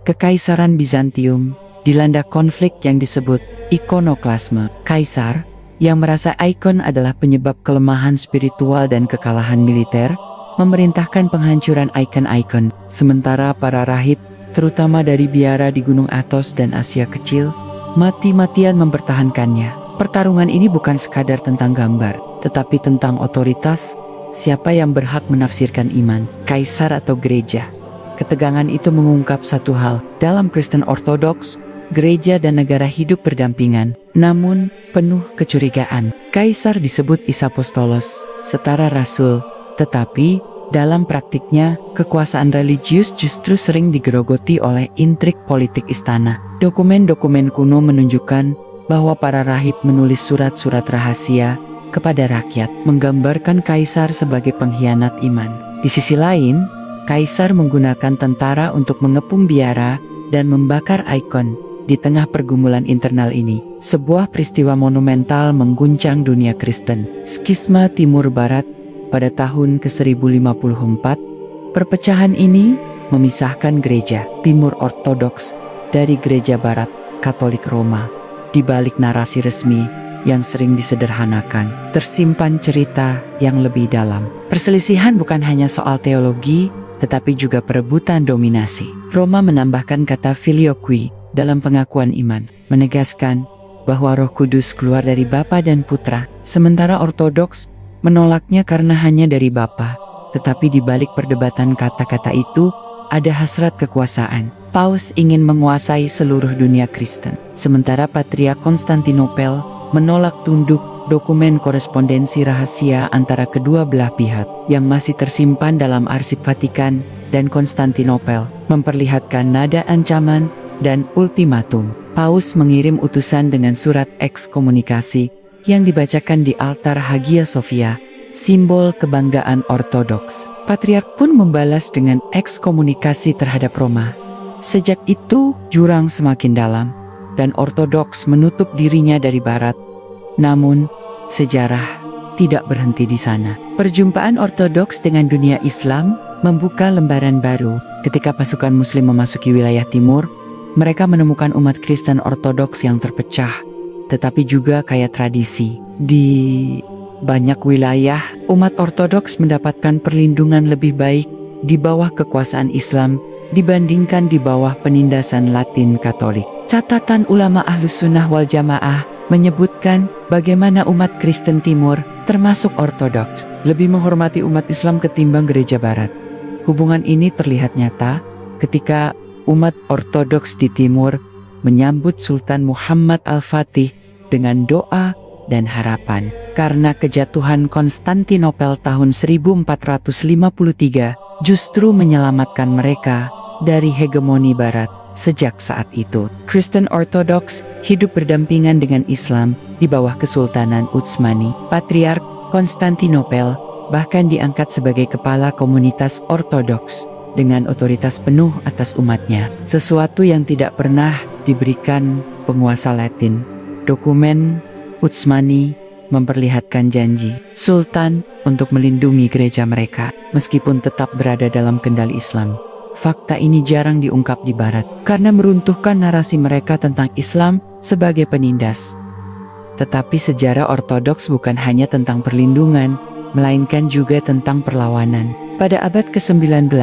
Kekaisaran Bizantium dilanda konflik yang disebut ikonoklasme. Kaisar, yang merasa ikon adalah penyebab kelemahan spiritual dan kekalahan militer, memerintahkan penghancuran ikon-ikon. Sementara para rahib, terutama dari biara di Gunung Athos dan Asia Kecil, mati-matian mempertahankannya. Pertarungan ini bukan sekadar tentang gambar, tetapi tentang otoritas, siapa yang berhak menafsirkan iman, kaisar atau gereja. Ketegangan itu mengungkap satu hal, dalam Kristen Ortodoks, gereja dan negara hidup berdampingan, namun penuh kecurigaan. Kaisar disebut Isapostolos, setara rasul, tetapi dalam praktiknya, kekuasaan religius justru sering digerogoti oleh intrik politik istana. Dokumen-dokumen kuno menunjukkan bahwa para rahib menulis surat-surat rahasia kepada rakyat, menggambarkan kaisar sebagai pengkhianat iman. Di sisi lain, kaisar menggunakan tentara untuk mengepung biara dan membakar ikon. Di tengah pergumulan internal ini, sebuah peristiwa monumental mengguncang dunia Kristen. Skisma Timur Barat pada tahun ke-1054, perpecahan ini memisahkan gereja Timur Ortodoks dari gereja Barat Katolik Roma. Di balik narasi resmi yang sering disederhanakan, tersimpan cerita yang lebih dalam. Perselisihan bukan hanya soal teologi, tetapi juga perebutan dominasi. Roma menambahkan kata filioque dalam pengakuan iman, menegaskan bahwa Roh Kudus keluar dari Bapa dan Putra. Sementara Ortodoks menolaknya karena hanya dari Bapa. Tetapi di balik perdebatan kata-kata itu, ada hasrat kekuasaan. Paus ingin menguasai seluruh dunia Kristen. Sementara Patriark Konstantinopel menolak tunduk dokumen korespondensi rahasia antara kedua belah pihak yang masih tersimpan dalam arsip Vatikan dan Konstantinopel, memperlihatkan nada ancaman dan ultimatum. Paus mengirim utusan dengan surat ekskomunikasi yang dibacakan di altar Hagia Sophia, simbol kebanggaan Ortodoks. Patriark pun membalas dengan ekskomunikasi terhadap Roma. Sejak itu, jurang semakin dalam, dan Ortodoks menutup dirinya dari Barat. Namun, sejarah tidak berhenti di sana. Perjumpaan Ortodoks dengan dunia Islam membuka lembaran baru. Ketika pasukan Muslim memasuki wilayah timur, mereka menemukan umat Kristen Ortodoks yang terpecah, tetapi juga kaya tradisi. Di banyak wilayah, umat Ortodoks mendapatkan perlindungan lebih baik di bawah kekuasaan Islam dibandingkan di bawah penindasan Latin Katolik. Catatan ulama Ahlus Sunnah wal Jamaah menyebutkan bagaimana umat Kristen Timur, termasuk Ortodoks, lebih menghormati umat Islam ketimbang gereja Barat. Hubungan ini terlihat nyata ketika umat Ortodoks di Timur menyambut Sultan Muhammad Al-Fatih dengan doa dan harapan. Karena kejatuhan Konstantinopel tahun 1453 justru menyelamatkan mereka dari hegemoni Barat. Sejak saat itu, Kristen Ortodoks hidup berdampingan dengan Islam di bawah Kesultanan Utsmani. Patriark Konstantinopel bahkan diangkat sebagai kepala komunitas Ortodoks dengan otoritas penuh atas umatnya, sesuatu yang tidak pernah diberikan penguasa Latin. Dokumen Utsmani memperlihatkan janji Sultan untuk melindungi gereja mereka, meskipun tetap berada dalam kendali Islam. Fakta ini jarang diungkap di Barat, karena meruntuhkan narasi mereka tentang Islam sebagai penindas. Tetapi sejarah Ortodoks bukan hanya tentang perlindungan, melainkan juga tentang perlawanan. Pada abad ke-19,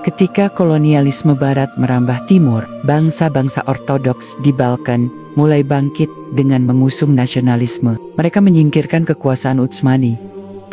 ketika kolonialisme Barat merambah timur, bangsa-bangsa Ortodoks di Balkan mulai bangkit dengan mengusung nasionalisme. Mereka menyingkirkan kekuasaan Utsmani.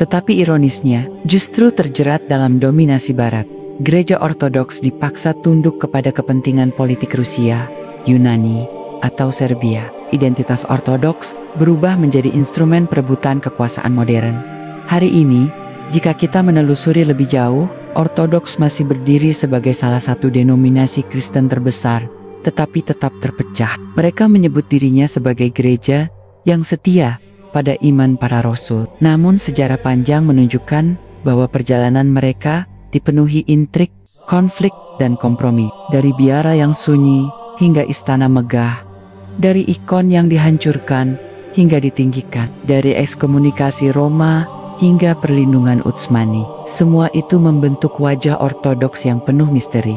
Tetapi ironisnya, justru terjerat dalam dominasi Barat. Gereja Ortodoks dipaksa tunduk kepada kepentingan politik Rusia, Yunani, atau Serbia. Identitas Ortodoks berubah menjadi instrumen perebutan kekuasaan modern. Hari ini, jika kita menelusuri lebih jauh, Ortodoks masih berdiri sebagai salah satu denominasi Kristen terbesar, tetapi tetap terpecah. Mereka menyebut dirinya sebagai gereja yang setia pada iman para rasul. Namun sejarah panjang menunjukkan bahwa perjalanan mereka dipenuhi intrik, konflik, dan kompromi. Dari biara yang sunyi hingga istana megah, dari ikon yang dihancurkan hingga ditinggikan, dari ekskomunikasi Roma hingga perlindungan Utsmani. Semua itu membentuk wajah Ortodoks yang penuh misteri.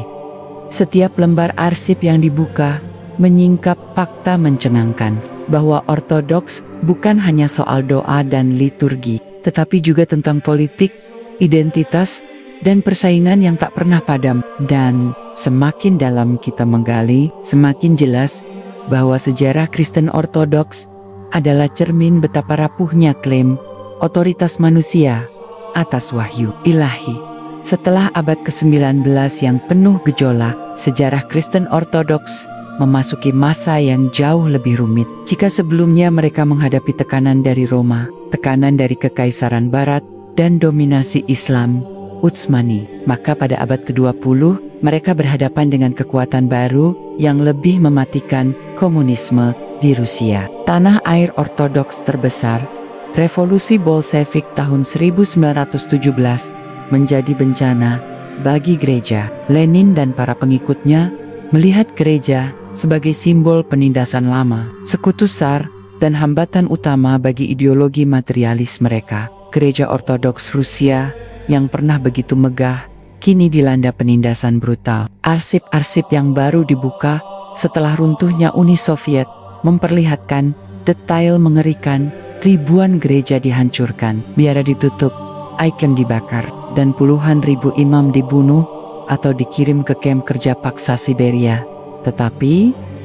Setiap lembar arsip yang dibuka menyingkap fakta mencengangkan bahwa Ortodoks bukan hanya soal doa dan liturgi, tetapi juga tentang politik, identitas, dan persaingan yang tak pernah padam. Dan semakin dalam kita menggali, semakin jelas bahwa sejarah Kristen Ortodoks adalah cermin betapa rapuhnya klaim otoritas manusia atas wahyu ilahi. Setelah abad ke-19 yang penuh gejolak, sejarah Kristen Ortodoks memasuki masa yang jauh lebih rumit. Jika sebelumnya mereka menghadapi tekanan dari Roma, tekanan dari Kekaisaran Barat, dan dominasi Islam Utsmani, maka pada abad ke-20 mereka berhadapan dengan kekuatan baru yang lebih mematikan, komunisme di Rusia. Tanah air Ortodoks terbesar, Revolusi Bolshevik tahun 1917 menjadi bencana bagi gereja. Lenin dan para pengikutnya melihat gereja sebagai simbol penindasan lama, sekutu SAR, dan hambatan utama bagi ideologi materialis mereka. Gereja Ortodoks Rusia yang pernah begitu megah, kini dilanda penindasan brutal. Arsip-arsip yang baru dibuka setelah runtuhnya Uni Soviet memperlihatkan detail mengerikan. Ribuan gereja dihancurkan, biara ditutup, ikon dibakar, dan puluhan ribu imam dibunuh atau dikirim ke kamp kerja paksa Siberia. Tetapi,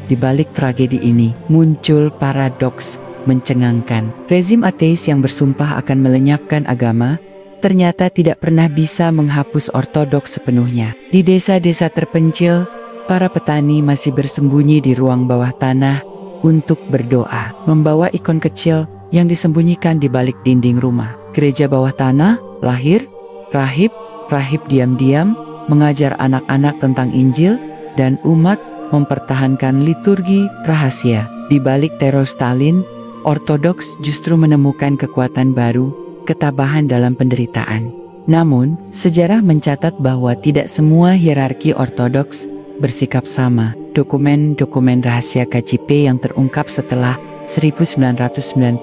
di balik tragedi ini, muncul paradoks mencengangkan. Rezim ateis yang bersumpah akan melenyapkan agama, ternyata tidak pernah bisa menghapus Ortodoks sepenuhnya. Di desa-desa terpencil, para petani masih bersembunyi di ruang bawah tanah untuk berdoa, membawa ikon kecil yang disembunyikan di balik dinding rumah. Gereja bawah tanah lahir, rahib diam-diam mengajar anak-anak tentang Injil, dan umat mempertahankan liturgi rahasia. Di balik teror Stalin, Ortodoks justru menemukan kekuatan baru, ketabahan dalam penderitaan. Namun, sejarah mencatat bahwa tidak semua hierarki Ortodoks bersikap sama. Dokumen-dokumen rahasia KJP yang terungkap setelah 1991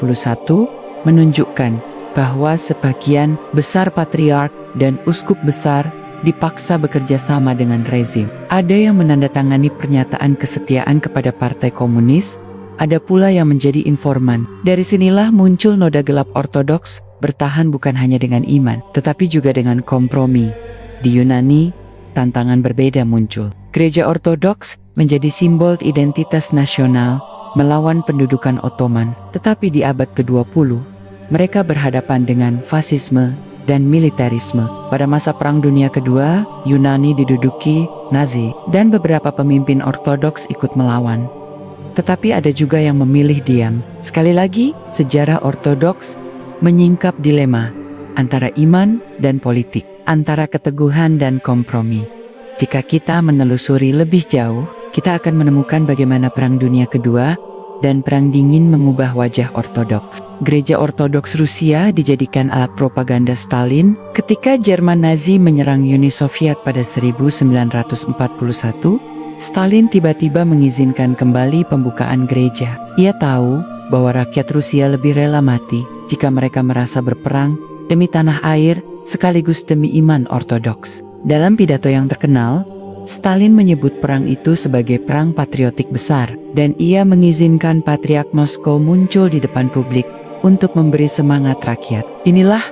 menunjukkan bahwa sebagian besar patriark dan uskup besar dipaksa bekerja sama dengan rezim. Ada yang menandatangani pernyataan kesetiaan kepada Partai Komunis, ada pula yang menjadi informan. Dari sinilah muncul noda gelap Ortodoks, bertahan bukan hanya dengan iman, tetapi juga dengan kompromi. Di Yunani, tantangan berbeda muncul. Gereja Ortodoks menjadi simbol identitas nasional melawan pendudukan Ottoman. Tetapi di abad ke-20, mereka berhadapan dengan fasisme dan militerisme. Pada masa Perang Dunia Kedua, Yunani diduduki Nazi, dan beberapa pemimpin Ortodoks ikut melawan. Tetapi ada juga yang memilih diam. Sekali lagi, sejarah Ortodoks menyingkap dilema antara iman dan politik, antara keteguhan dan kompromi. Jika kita menelusuri lebih jauh, kita akan menemukan bagaimana Perang Dunia Kedua dan Perang Dingin mengubah wajah Ortodoks. Gereja Ortodoks Rusia dijadikan alat propaganda Stalin ketika Jerman Nazi menyerang Uni Soviet pada 1941. Stalin tiba-tiba mengizinkan kembali pembukaan gereja. Ia tahu bahwa rakyat Rusia lebih rela mati jika mereka merasa berperang demi tanah air sekaligus demi iman Ortodoks. Dalam pidato yang terkenal, Stalin menyebut perang itu sebagai perang patriotik besar, dan ia mengizinkan Patriark Moskow muncul di depan publik untuk memberi semangat rakyat. Inilah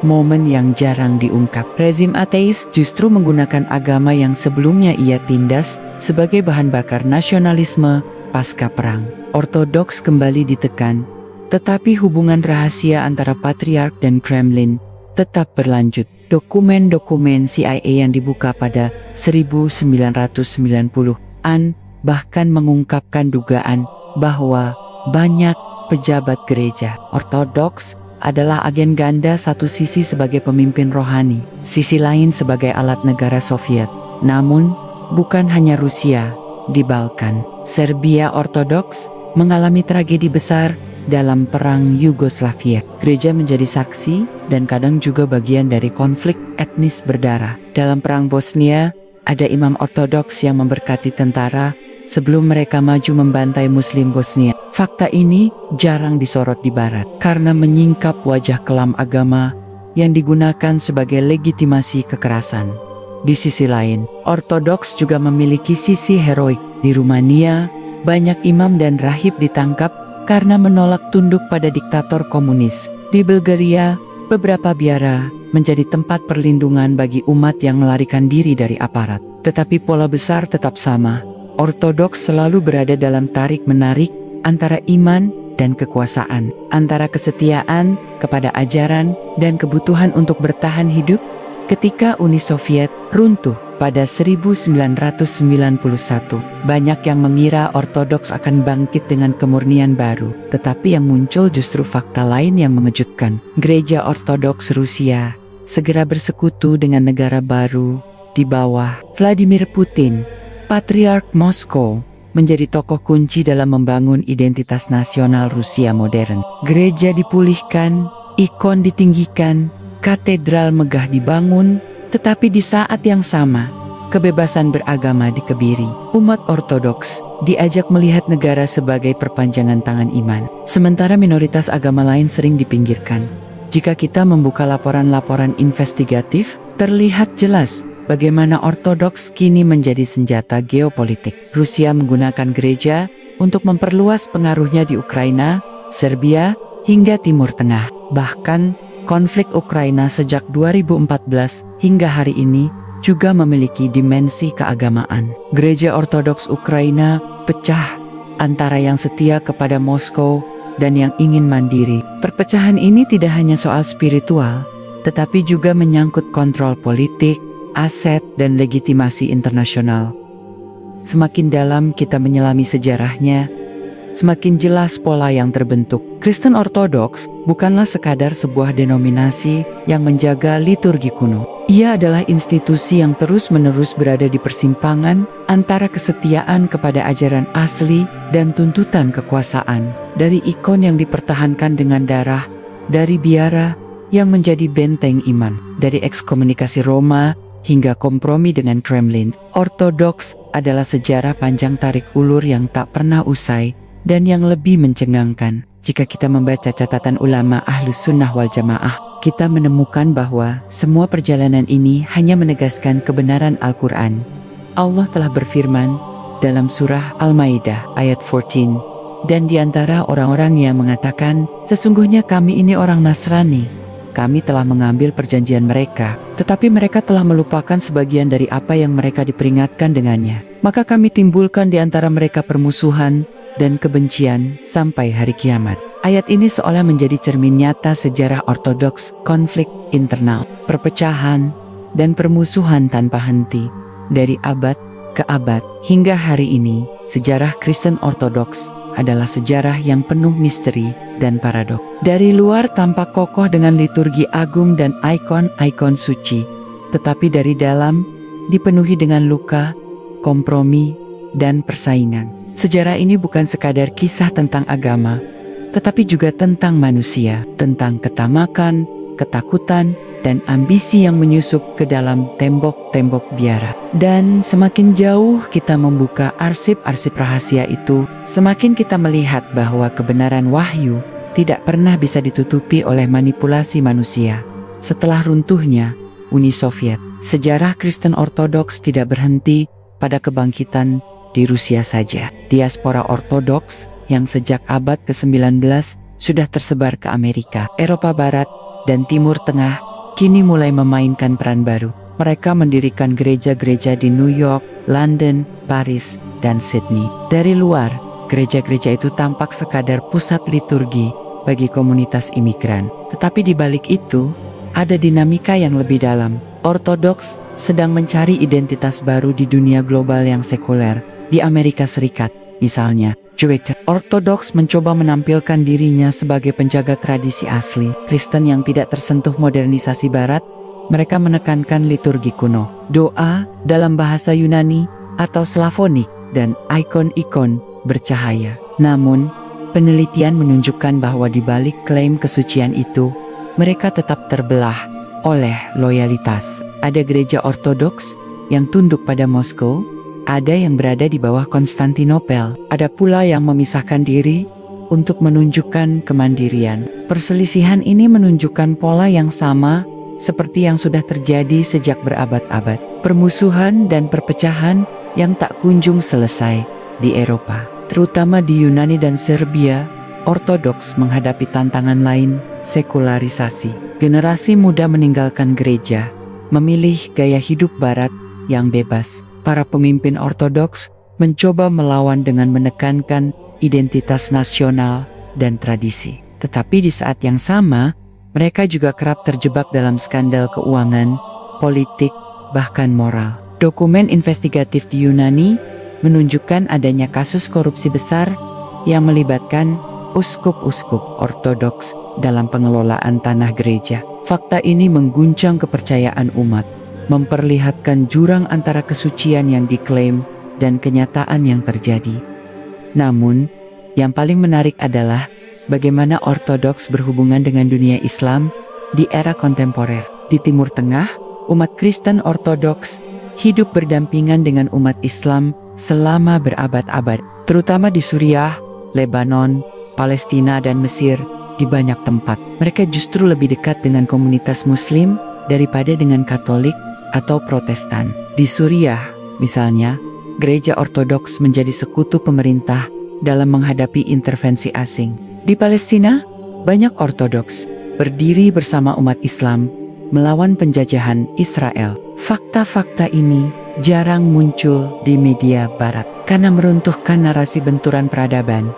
momen yang jarang diungkap. Rezim ateis justru menggunakan agama yang sebelumnya ia tindas sebagai bahan bakar nasionalisme pasca perang. Ortodoks kembali ditekan, tetapi hubungan rahasia antara Patriark dan Kremlin tetap berlanjut. Dokumen-dokumen CIA yang dibuka pada 1990-an bahkan mengungkapkan dugaan bahwa banyak pejabat gereja Ortodoks adalah agen ganda, satu sisi sebagai pemimpin rohani, sisi lain sebagai alat negara Soviet. Namun, bukan hanya Rusia, di Balkan, Serbia Ortodoks mengalami tragedi besar dalam perang Yugoslavia. Gereja menjadi saksi dan kadang juga bagian dari konflik etnis berdarah. Dalam perang Bosnia, ada imam Ortodoks yang memberkati tentara sebelum mereka maju membantai Muslim Bosnia. Fakta ini jarang disorot di Barat karena menyingkap wajah kelam agama yang digunakan sebagai legitimasi kekerasan. Di sisi lain, Ortodoks juga memiliki sisi heroik. Di Rumania, banyak imam dan rahib ditangkap karena menolak tunduk pada diktator komunis. Di Bulgaria, beberapa biara menjadi tempat perlindungan bagi umat yang melarikan diri dari aparat. Tetapi pola besar tetap sama. Ortodoks selalu berada dalam tarik-menarik antara iman dan kekuasaan, antara kesetiaan kepada ajaran dan kebutuhan untuk bertahan hidup. Ketika Uni Soviet runtuh pada 1991, banyak yang mengira Ortodoks akan bangkit dengan kemurnian baru, tetapi yang muncul justru fakta lain yang mengejutkan. Gereja Ortodoks Rusia segera bersekutu dengan negara baru di bawah Vladimir Putin. Patriark Moskow menjadi tokoh kunci dalam membangun identitas nasional Rusia modern. Gereja dipulihkan, ikon ditinggikan, katedral megah dibangun, tetapi di saat yang sama, kebebasan beragama dikebiri. Umat Ortodoks diajak melihat negara sebagai perpanjangan tangan iman, sementara minoritas agama lain sering dipinggirkan. Jika kita membuka laporan-laporan investigatif, terlihat jelas bagaimana Ortodoks kini menjadi senjata geopolitik. Rusia menggunakan gereja untuk memperluas pengaruhnya di Ukraina, Serbia, hingga Timur Tengah. Bahkan, konflik Ukraina sejak 2014 hingga hari ini juga memiliki dimensi keagamaan. Gereja Ortodoks Ukraina pecah antara yang setia kepada Moskow dan yang ingin mandiri. Perpecahan ini tidak hanya soal spiritual, tetapi juga menyangkut kontrol politik, aset, dan legitimasi internasional. Semakin dalam kita menyelami sejarahnya, semakin jelas pola yang terbentuk. Kristen Ortodoks bukanlah sekadar sebuah denominasi yang menjaga liturgi kuno. Ia adalah institusi yang terus-menerus berada di persimpangan antara kesetiaan kepada ajaran asli dan tuntutan kekuasaan. Dari ikon yang dipertahankan dengan darah, dari biara yang menjadi benteng iman, dari ekskomunikasi Roma hingga kompromi dengan Kremlin, Ortodoks adalah sejarah panjang tarik ulur yang tak pernah usai dan yang lebih mencengangkan. Jika kita membaca catatan ulama Ahlus Sunnah wal Jamaah, kita menemukan bahwa semua perjalanan ini hanya menegaskan kebenaran Al-Quran. Allah telah berfirman dalam surah Al-Maidah ayat 14, dan di antara orang-orang yang mengatakan, sesungguhnya kami ini orang Nasrani, kami telah mengambil perjanjian mereka, tetapi mereka telah melupakan sebagian dari apa yang mereka diperingatkan dengannya. Maka kami timbulkan di antara mereka permusuhan dan kebencian sampai hari kiamat. Ayat ini seolah menjadi cermin nyata sejarah Ortodoks, konflik internal, perpecahan, dan permusuhan tanpa henti. Dari abad ke abad, hingga hari ini, sejarah Kristen Ortodoks adalah sejarah yang penuh misteri dan paradok. Dari luar tampak kokoh dengan liturgi agung dan ikon-ikon suci, tetapi dari dalam dipenuhi dengan luka, kompromi, dan persaingan. Sejarah ini bukan sekadar kisah tentang agama, tetapi juga tentang manusia, tentang ketamakan, ketakutan, dan ambisi yang menyusup ke dalam tembok-tembok biara. Dan semakin jauh kita membuka arsip-arsip rahasia itu, semakin kita melihat bahwa kebenaran wahyu tidak pernah bisa ditutupi oleh manipulasi manusia. Setelah runtuhnya Uni Soviet, sejarah Kristen Ortodoks tidak berhenti pada kebangkitan di Rusia saja. Diaspora Ortodoks yang sejak abad ke-19 sudah tersebar ke Amerika, Eropa Barat, dan Timur Tengah kini mulai memainkan peran baru. Mereka mendirikan gereja-gereja di New York, London, Paris, dan Sydney. Dari luar, gereja-gereja itu tampak sekadar pusat liturgi bagi komunitas imigran. Tetapi di balik itu, ada dinamika yang lebih dalam. Ortodoks sedang mencari identitas baru di dunia global yang sekuler. Di Amerika Serikat, misalnya, Jewish Ortodoks mencoba menampilkan dirinya sebagai penjaga tradisi asli. Kristen yang tidak tersentuh modernisasi Barat, mereka menekankan liturgi kuno, doa dalam bahasa Yunani atau Slavonik, dan ikon-ikon bercahaya. Namun, penelitian menunjukkan bahwa di balik klaim kesucian itu, mereka tetap terbelah oleh loyalitas. Ada gereja Ortodoks yang tunduk pada Moskow, ada yang berada di bawah Konstantinopel, ada pula yang memisahkan diri untuk menunjukkan kemandirian. Perselisihan ini menunjukkan pola yang sama seperti yang sudah terjadi sejak berabad-abad. Permusuhan dan perpecahan yang tak kunjung selesai di Eropa, terutama di Yunani dan Serbia. Ortodoks menghadapi tantangan lain, sekularisasi. Generasi muda meninggalkan gereja, memilih gaya hidup Barat yang bebas. Para pemimpin Ortodoks mencoba melawan dengan menekankan identitas nasional dan tradisi. Tetapi di saat yang sama, mereka juga kerap terjebak dalam skandal keuangan, politik, bahkan moral. Dokumen investigatif di Yunani menunjukkan adanya kasus korupsi besar yang melibatkan uskup-uskup Ortodoks dalam pengelolaan tanah gereja. Fakta ini mengguncang kepercayaan umat, memperlihatkan jurang antara kesucian yang diklaim dan kenyataan yang terjadi. Namun, yang paling menarik adalah bagaimana Ortodoks berhubungan dengan dunia Islam di era kontemporer. Di Timur Tengah, umat Kristen Ortodoks hidup berdampingan dengan umat Islam selama berabad-abad, terutama di Suriah, Lebanon, Palestina, dan Mesir. Di banyak tempat, mereka justru lebih dekat dengan komunitas Muslim daripada dengan Katolik atau Protestan. Di Suriah, misalnya, gereja Ortodoks menjadi sekutu pemerintah dalam menghadapi intervensi asing. Di Palestina, banyak Ortodoks berdiri bersama umat Islam melawan penjajahan Israel. Fakta-fakta ini jarang muncul di media Barat karena meruntuhkan narasi benturan peradaban.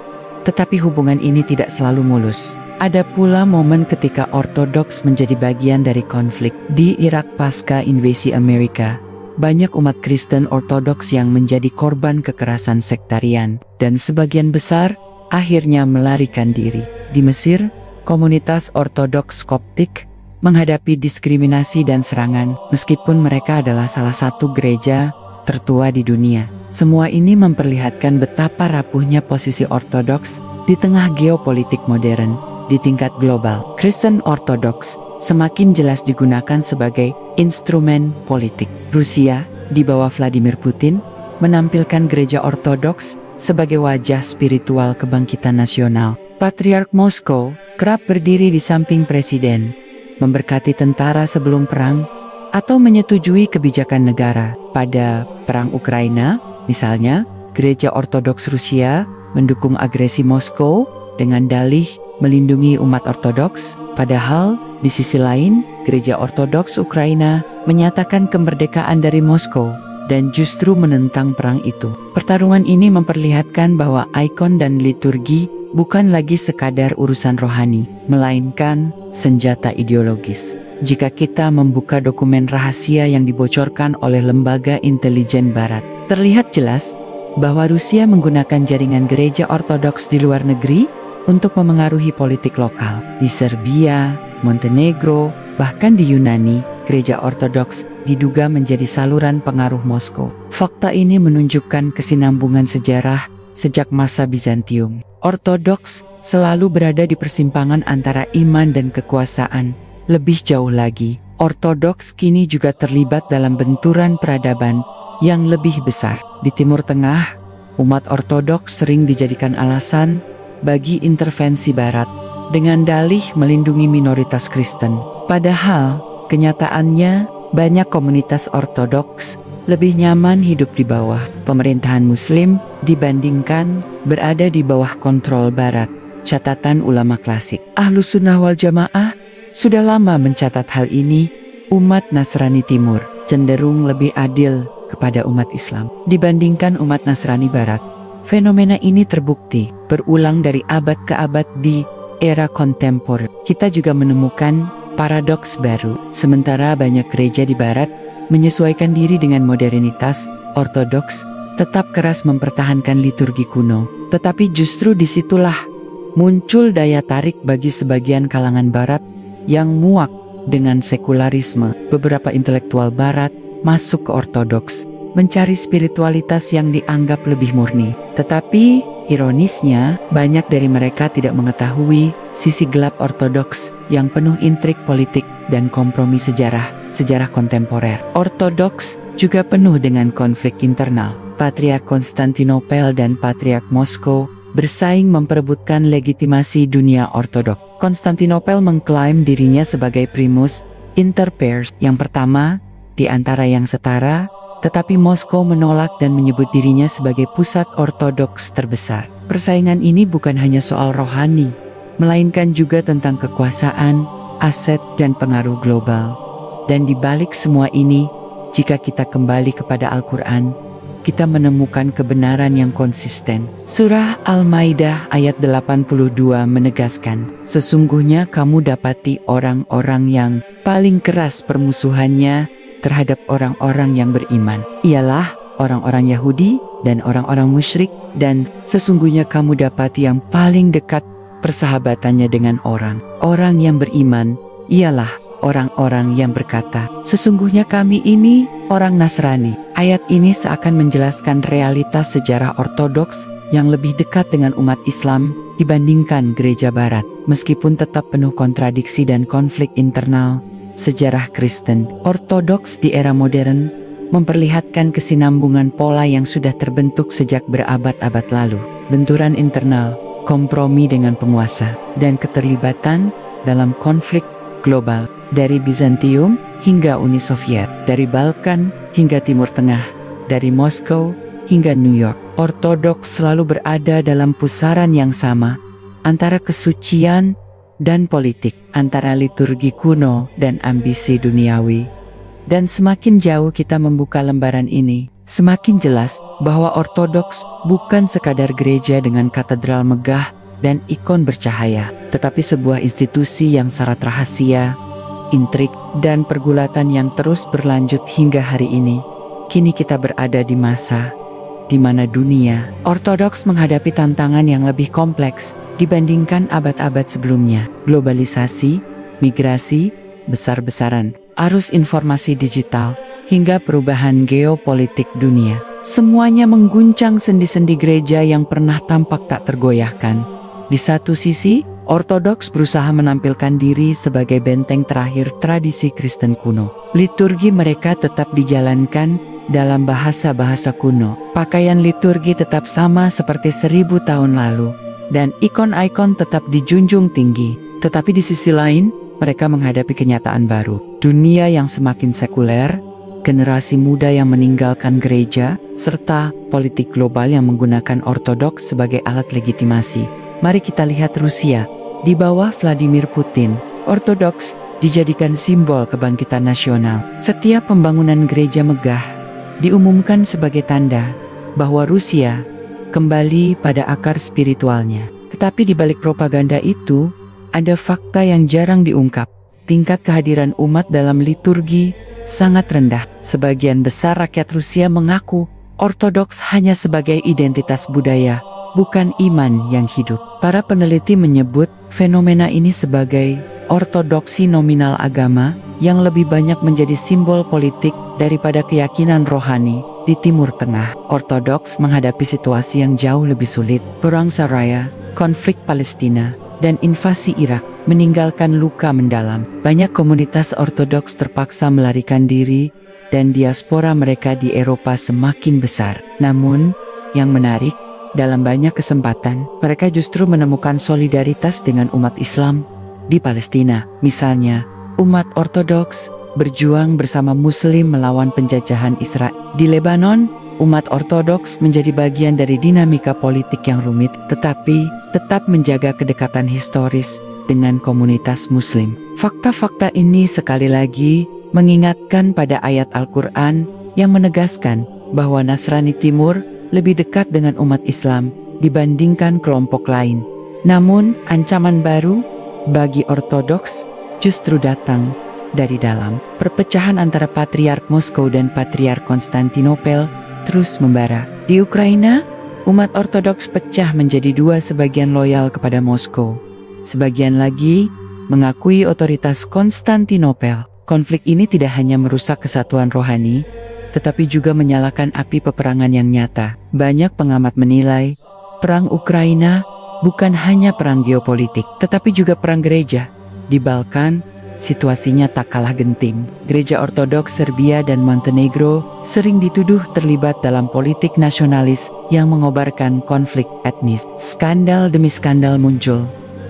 Tetapi hubungan ini tidak selalu mulus. Ada pula momen ketika Ortodoks menjadi bagian dari konflik. Di Irak pasca invasi Amerika, banyak umat Kristen Ortodoks yang menjadi korban kekerasan sektarian, dan sebagian besar akhirnya melarikan diri. Di Mesir, komunitas Ortodoks Koptik menghadapi diskriminasi dan serangan, meskipun mereka adalah salah satu gereja tertua di dunia. Semua ini memperlihatkan betapa rapuhnya posisi Ortodoks di tengah geopolitik modern. Di tingkat global, Kristen Ortodoks semakin jelas digunakan sebagai instrumen politik. Rusia, di bawah Vladimir Putin, menampilkan gereja Ortodoks sebagai wajah spiritual kebangkitan nasional. Patriark Moskow kerap berdiri di samping presiden, memberkati tentara sebelum perang, atau menyetujui kebijakan negara. Pada perang Ukraina, misalnya, gereja Ortodoks Rusia mendukung agresi Moskow dengan dalih melindungi umat Ortodoks. Padahal, di sisi lain, gereja Ortodoks Ukraina menyatakan kemerdekaan dari Moskow dan justru menentang perang itu. Pertarungan ini memperlihatkan bahwa ikon dan liturgi bukan lagi sekadar urusan rohani, melainkan senjata ideologis. Jika kita membuka dokumen rahasia yang dibocorkan oleh lembaga intelijen Barat, terlihat jelas bahwa Rusia menggunakan jaringan gereja Ortodoks di luar negeri untuk memengaruhi politik lokal. Di Serbia, Montenegro, bahkan di Yunani, gereja Ortodoks diduga menjadi saluran pengaruh Moskow. Fakta ini menunjukkan kesinambungan sejarah sejak masa Bizantium. Ortodoks selalu berada di persimpangan antara iman dan kekuasaan. Lebih jauh lagi, Ortodoks kini juga terlibat dalam benturan peradaban yang lebih besar. Di Timur Tengah, umat Ortodoks sering dijadikan alasan bagi intervensi Barat dengan dalih melindungi minoritas Kristen. Padahal, kenyataannya banyak komunitas Ortodoks lebih nyaman hidup di bawah pemerintahan Muslim dibandingkan berada di bawah kontrol Barat. Catatan ulama klasik. Ahlus Sunnah wal Jamaah sudah lama mencatat hal ini. Umat Nasrani Timur cenderung lebih adil kepada umat Islam dibandingkan umat Nasrani Barat. Fenomena ini terbukti berulang dari abad ke abad di era kontemporer. Kita juga menemukan paradoks baru. Sementara banyak gereja di Barat menyesuaikan diri dengan modernitas, ortodoks tetap keras mempertahankan liturgi kuno. Tetapi justru disitulah muncul daya tarik bagi sebagian kalangan Barat yang muak dengan sekularisme. Beberapa intelektual Barat masuk ke ortodoks, mencari spiritualitas yang dianggap lebih murni. Tetapi ironisnya, banyak dari mereka tidak mengetahui sisi gelap ortodoks yang penuh intrik politik dan kompromi sejarah kontemporer. Ortodoks juga penuh dengan konflik internal. Patriark Konstantinopel dan Patriark Moskow bersaing memperebutkan legitimasi dunia ortodoks. Konstantinopel mengklaim dirinya sebagai primus inter pares, yang pertama di antara yang setara, tetapi Moskow menolak dan menyebut dirinya sebagai pusat ortodoks terbesar. Persaingan ini bukan hanya soal rohani, melainkan juga tentang kekuasaan, aset, dan pengaruh global. Dan di balik semua ini, jika kita kembali kepada Al-Quran, kita menemukan kebenaran yang konsisten. Surah Al-Maidah ayat 82 menegaskan, sesungguhnya kamu dapati orang-orang yang paling keras permusuhannya terhadap orang-orang yang beriman ialah orang-orang Yahudi dan orang-orang musyrik, dan sesungguhnya kamu dapati yang paling dekat persahabatannya dengan orang-orang yang beriman ialah orang-orang yang berkata, sesungguhnya kami ini orang Nasrani. Ayat ini seakan menjelaskan realitas sejarah ortodoks yang lebih dekat dengan umat Islam dibandingkan gereja Barat. Meskipun tetap penuh kontradiksi dan konflik internal, sejarah Kristen ortodoks di era modern memperlihatkan kesinambungan pola yang sudah terbentuk sejak berabad-abad lalu. Benturan internal, kompromi dengan penguasa, dan keterlibatan dalam konflik global, dari Bizantium hingga Uni Soviet, dari Balkan hingga Timur Tengah, dari Moskow hingga New York. Ortodoks selalu berada dalam pusaran yang sama, antara kesucian dan politik, antara liturgi kuno dan ambisi duniawi. Dan semakin jauh kita membuka lembaran ini, semakin jelas bahwa ortodoks bukan sekadar gereja dengan katedral megah dan ikon bercahaya, tetapi sebuah institusi yang syarat rahasia, intrik, dan pergulatan yang terus berlanjut hingga hari ini. Kini kita berada di masa di mana dunia ortodoks menghadapi tantangan yang lebih kompleks dibandingkan abad-abad sebelumnya. Globalisasi, migrasi, besar-besaran, arus informasi digital, hingga perubahan geopolitik dunia. Semuanya mengguncang sendi-sendi gereja yang pernah tampak tak tergoyahkan. Di satu sisi, ortodoks berusaha menampilkan diri sebagai benteng terakhir tradisi Kristen kuno. Liturgi mereka tetap dijalankan dalam bahasa-bahasa kuno. Pakaian liturgi tetap sama seperti 1000 tahun lalu, dan ikon-ikon tetap dijunjung tinggi. Tetapi di sisi lain, mereka menghadapi kenyataan baru. Dunia yang semakin sekuler, generasi muda yang meninggalkan gereja, serta politik global yang menggunakan ortodoks sebagai alat legitimasi. Mari kita lihat Rusia. Di bawah Vladimir Putin, ortodoks dijadikan simbol kebangkitan nasional. Setiap pembangunan gereja megah diumumkan sebagai tanda bahwa Rusia kembali pada akar spiritualnya. Tetapi di balik propaganda itu, ada fakta yang jarang diungkap. Tingkat kehadiran umat dalam liturgi sangat rendah. Sebagian besar rakyat Rusia mengaku ortodoks hanya sebagai identitas budaya, bukan iman yang hidup. Para peneliti menyebut fenomena ini sebagai ortodoksi nominal agama yang lebih banyak menjadi simbol politik daripada keyakinan rohani. Di Timur Tengah, ortodoks menghadapi situasi yang jauh lebih sulit. Perang Syria, konflik Palestina, dan invasi Irak meninggalkan luka mendalam. Banyak komunitas ortodoks terpaksa melarikan diri, dan diaspora mereka di Eropa semakin besar. Namun, yang menarik, dalam banyak kesempatan, mereka justru menemukan solidaritas dengan umat Islam di Palestina. Misalnya, umat ortodoks berjuang bersama Muslim melawan penjajahan Israel. Di Lebanon, umat ortodoks menjadi bagian dari dinamika politik yang rumit, tetapi tetap menjaga kedekatan historis dengan komunitas Muslim. Fakta-fakta ini sekali lagi mengingatkan pada ayat Al-Quran yang menegaskan bahwa Nasrani Timur lebih dekat dengan umat Islam dibandingkan kelompok lain. Namun, ancaman baru bagi Ortodoks justru datang dari dalam. Perpecahan antara Patriark Moskow dan Patriark Konstantinopel terus membara. Di Ukraina, umat Ortodoks pecah menjadi dua, sebagian loyal kepada Moskow, sebagian lagi mengakui otoritas Konstantinopel. Konflik ini tidak hanya merusak kesatuan rohani, tetapi juga menyalakan api peperangan yang nyata. Banyak pengamat menilai, perang Ukraina bukan hanya perang geopolitik, tetapi juga perang gereja. Di Balkan, situasinya tak kalah genting. Gereja Ortodoks Serbia dan Montenegro sering dituduh terlibat dalam politik nasionalis yang mengobarkan konflik etnis. Skandal demi skandal muncul.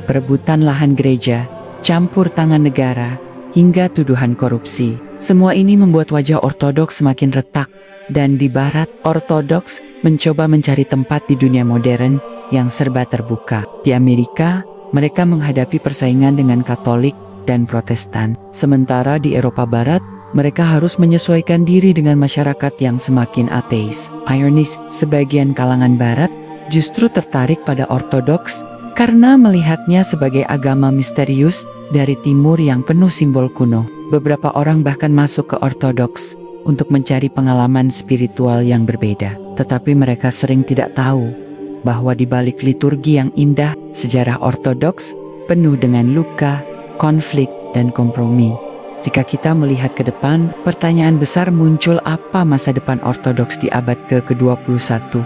Perebutan lahan gereja, campur tangan negara, hingga tuduhan korupsi. Semua ini membuat wajah Ortodoks semakin retak. Dan di Barat, Ortodoks mencoba mencari tempat di dunia modern yang serba terbuka. Di Amerika, mereka menghadapi persaingan dengan Katolik dan Protestan. Sementara di Eropa Barat, mereka harus menyesuaikan diri dengan masyarakat yang semakin ateis. Ironis, sebagian kalangan Barat justru tertarik pada Ortodoks karena melihatnya sebagai agama misterius dari Timur yang penuh simbol kuno. Beberapa orang bahkan masuk ke Ortodoks untuk mencari pengalaman spiritual yang berbeda. Tetapi mereka sering tidak tahu bahwa di balik liturgi yang indah, sejarah Ortodoks penuh dengan luka, konflik, dan kompromi. Jika kita melihat ke depan, pertanyaan besar muncul, apa masa depan Ortodoks di abad ke-21?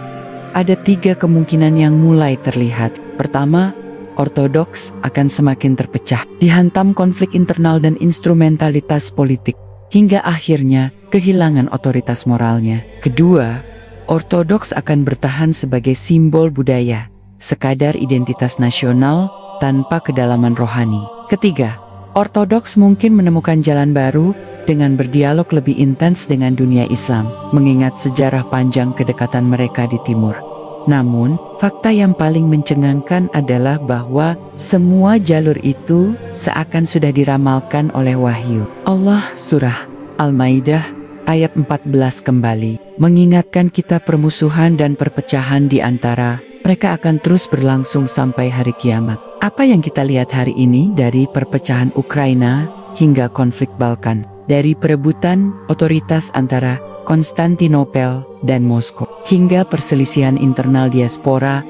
Ada 3 kemungkinan yang mulai terlihat. Pertama, Ortodoks akan semakin terpecah, dihantam konflik internal dan instrumentalitas politik, hingga akhirnya kehilangan otoritas moralnya. Kedua, Ortodoks akan bertahan sebagai simbol budaya, sekadar identitas nasional tanpa kedalaman rohani. Ketiga, Ortodoks mungkin menemukan jalan baru dengan berdialog lebih intens dengan dunia Islam, mengingat sejarah panjang kedekatan mereka di Timur. Namun, fakta yang paling mencengangkan adalah bahwa semua jalur itu seakan sudah diramalkan oleh wahyu. Allah surah Al-Maidah ayat 14 kembali mengingatkan kita permusuhan dan perpecahan di antara mereka akan terus berlangsung sampai hari kiamat. Apa yang kita lihat hari ini, dari perpecahan Ukraina hingga konflik Balkan, dari perebutan otoritas antara Konstantinopel dan Moskow, hingga perselisihan internal diaspora,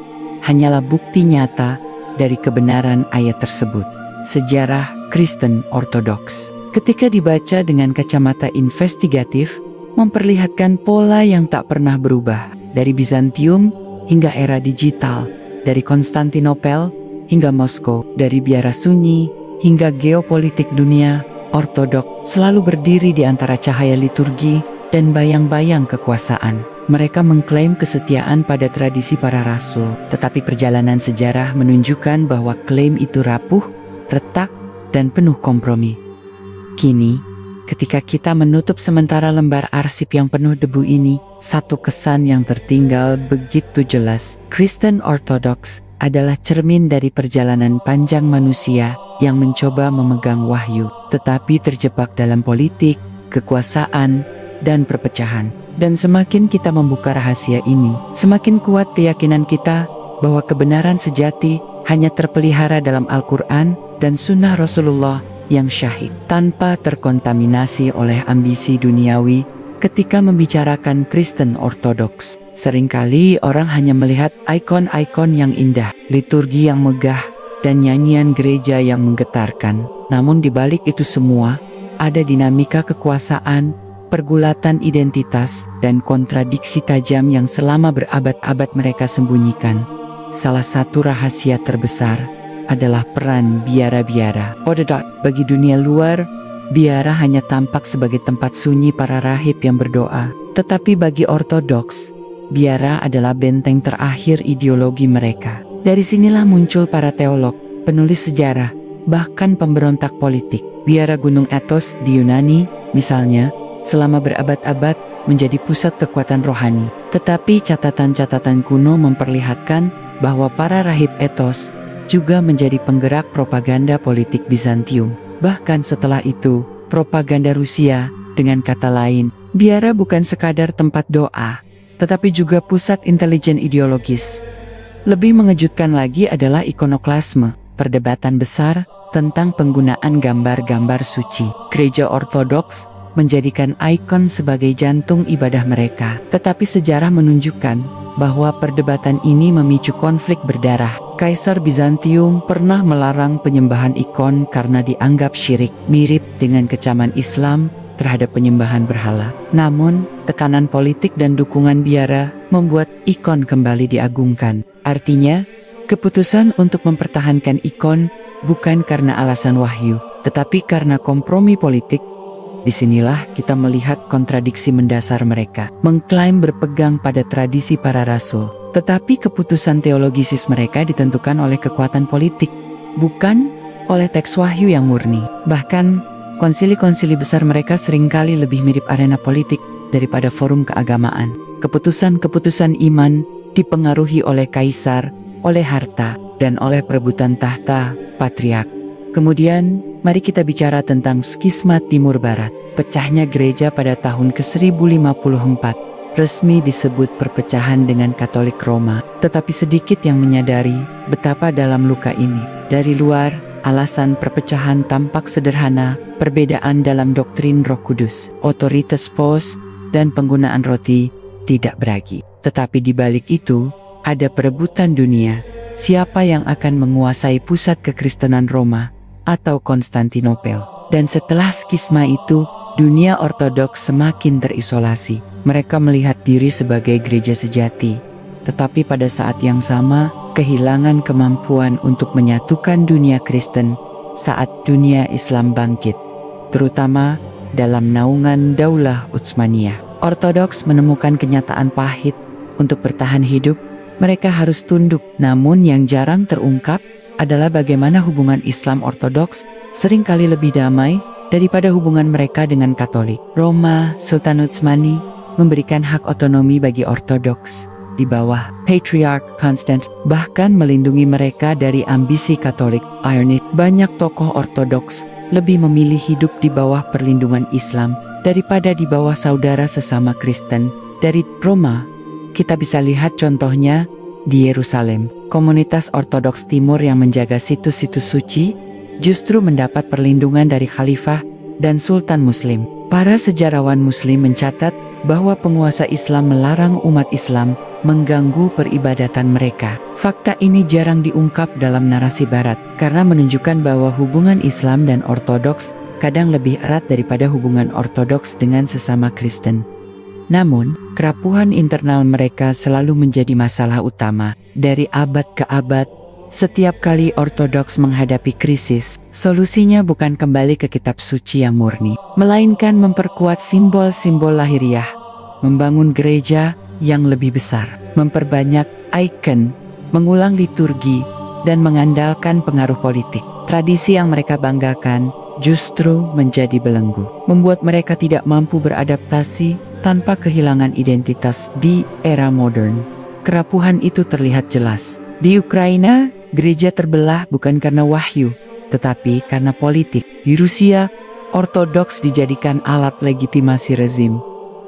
hanyalah bukti nyata dari kebenaran ayat tersebut. Sejarah Kristen Ortodoks, ketika dibaca dengan kacamata investigatif, memperlihatkan pola yang tak pernah berubah. Dari Bizantium hingga era digital, dari Konstantinopel hingga Moskow, dari biara sunyi hingga geopolitik dunia, Ortodoks selalu berdiri di antara cahaya liturgi dan bayang-bayang kekuasaan. Mereka mengklaim kesetiaan pada tradisi para rasul, tetapi perjalanan sejarah menunjukkan bahwa klaim itu rapuh, retak, dan penuh kompromi. Kini, ketika kita menutup sementara lembar arsip yang penuh debu ini, satu kesan yang tertinggal begitu jelas. Kristen Ortodoks adalah cermin dari perjalanan panjang manusia yang mencoba memegang wahyu, tetapi terjebak dalam politik, kekuasaan, dan perpecahan. Dan semakin kita membuka rahasia ini, semakin kuat keyakinan kita bahwa kebenaran sejati hanya terpelihara dalam Al-Quran dan Sunnah Rasulullah yang syahid, tanpa terkontaminasi oleh ambisi duniawi. Ketika membicarakan Kristen Ortodoks, seringkali orang hanya melihat ikon-ikon yang indah, liturgi yang megah, dan nyanyian gereja yang menggetarkan. Namun di balik itu semua, ada dinamika kekuasaan, pergulatan identitas, dan kontradiksi tajam yang selama berabad-abad mereka sembunyikan. Salah satu rahasia terbesar adalah peran biara-biara. Bagi dunia luar, biara hanya tampak sebagai tempat sunyi para rahib yang berdoa. Tetapi bagi Ortodoks, biara adalah benteng terakhir ideologi mereka. Dari sinilah muncul para teolog, penulis sejarah, bahkan pemberontak politik. Biara Gunung Athos di Yunani, misalnya, selama berabad-abad menjadi pusat kekuatan rohani. Tetapi catatan-catatan kuno memperlihatkan bahwa para rahib Athos juga menjadi penggerak propaganda politik Bizantium. Bahkan setelah itu, propaganda Rusia, dengan kata lain, biara bukan sekadar tempat doa, tetapi juga pusat intelijen ideologis. Lebih mengejutkan lagi adalah ikonoklasme, perdebatan besar tentang penggunaan gambar-gambar suci. Gereja Ortodoks menjadikan ikon sebagai jantung ibadah mereka. Tetapi sejarah menunjukkan bahwa perdebatan ini memicu konflik berdarah. Kaisar Bizantium pernah melarang penyembahan ikon karena dianggap syirik, mirip dengan kecaman Islam terhadap penyembahan berhala. Namun, tekanan politik dan dukungan biara membuat ikon kembali diagungkan. Artinya, keputusan untuk mempertahankan ikon bukan karena alasan wahyu, tetapi karena kompromi politik. Disinilah kita melihat kontradiksi mendasar mereka. Mengklaim berpegang pada tradisi para rasul, tetapi keputusan teologisis mereka ditentukan oleh kekuatan politik, bukan oleh teks wahyu yang murni. Bahkan, konsili-konsili besar mereka seringkali lebih mirip arena politik daripada forum keagamaan. Keputusan-keputusan iman dipengaruhi oleh kaisar, oleh harta, dan oleh perebutan tahta patriark. Kemudian, mari kita bicara tentang skisma Timur Barat. Pecahnya gereja pada tahun ke-1054, resmi disebut perpecahan dengan Katolik Roma. Tetapi sedikit yang menyadari betapa dalam luka ini. Dari luar, alasan perpecahan tampak sederhana, perbedaan dalam doktrin Roh Kudus, otoritas pos, dan penggunaan roti tidak beragi. Tetapi di balik itu, ada perebutan dunia. Siapa yang akan menguasai pusat kekristenan Roma atau Konstantinopel? Dan setelah skisma itu, dunia ortodoks semakin terisolasi. Mereka melihat diri sebagai gereja sejati, tetapi pada saat yang sama, kehilangan kemampuan untuk menyatukan dunia Kristen saat dunia Islam bangkit, terutama dalam naungan Daulah Utsmaniyah. Ortodoks menemukan kenyataan pahit. Untuk bertahan hidup, mereka harus tunduk. Namun yang jarang terungkap adalah bagaimana hubungan Islam Ortodoks seringkali lebih damai daripada hubungan mereka dengan Katolik. Roma, Sultan Utsmani, memberikan hak otonomi bagi Ortodoks di bawah Patriark Constant, bahkan melindungi mereka dari ambisi Katolik. Ironik, banyak tokoh Ortodoks lebih memilih hidup di bawah perlindungan Islam daripada di bawah saudara sesama Kristen dari Roma. Kita bisa lihat contohnya di Yerusalem. Komunitas Ortodoks Timur yang menjaga situs-situs suci justru mendapat perlindungan dari khalifah dan sultan muslim. Para sejarawan muslim mencatat bahwa penguasa Islam melarang umat Islam mengganggu peribadatan mereka. Fakta ini jarang diungkap dalam narasi barat karena menunjukkan bahwa hubungan Islam dan Ortodoks kadang lebih erat daripada hubungan Ortodoks dengan sesama Kristen. Namun, kerapuhan internal mereka selalu menjadi masalah utama. Dari abad ke abad, setiap kali Ortodoks menghadapi krisis, solusinya bukan kembali ke kitab suci yang murni, melainkan memperkuat simbol-simbol lahiriah, membangun gereja yang lebih besar, memperbanyak ikon, mengulang liturgi, dan mengandalkan pengaruh politik. Tradisi yang mereka banggakan justru menjadi belenggu, membuat mereka tidak mampu beradaptasi tanpa kehilangan identitas di era modern. Kerapuhan itu terlihat jelas. Di Ukraina, gereja terbelah bukan karena wahyu, tetapi karena politik. Di Rusia, Ortodoks dijadikan alat legitimasi rezim,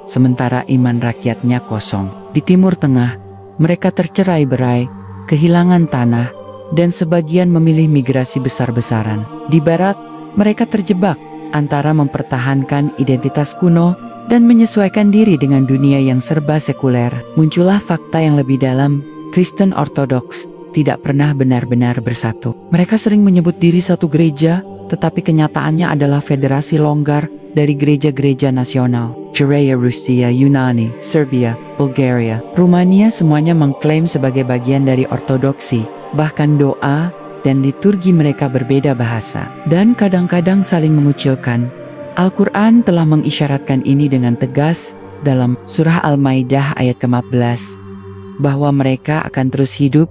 sementara iman rakyatnya kosong. Di Timur Tengah, mereka tercerai-berai, kehilangan tanah, dan sebagian memilih migrasi besar-besaran. Di Barat, mereka terjebak antara mempertahankan identitas kuno dan menyesuaikan diri dengan dunia yang serba sekuler. Muncullah fakta yang lebih dalam, Kristen Ortodoks tidak pernah benar-benar bersatu. Mereka sering menyebut diri satu gereja, tetapi kenyataannya adalah federasi longgar dari gereja-gereja nasional. Judea, Rusia, Yunani, Serbia, Bulgaria, Rumania semuanya mengklaim sebagai bagian dari ortodoksi. Bahkan doa dan liturgi mereka berbeda bahasa, dan kadang-kadang saling mengucilkan. Al-Quran telah mengisyaratkan ini dengan tegas dalam surah Al-Maidah ayat ke-15, bahwa mereka akan terus hidup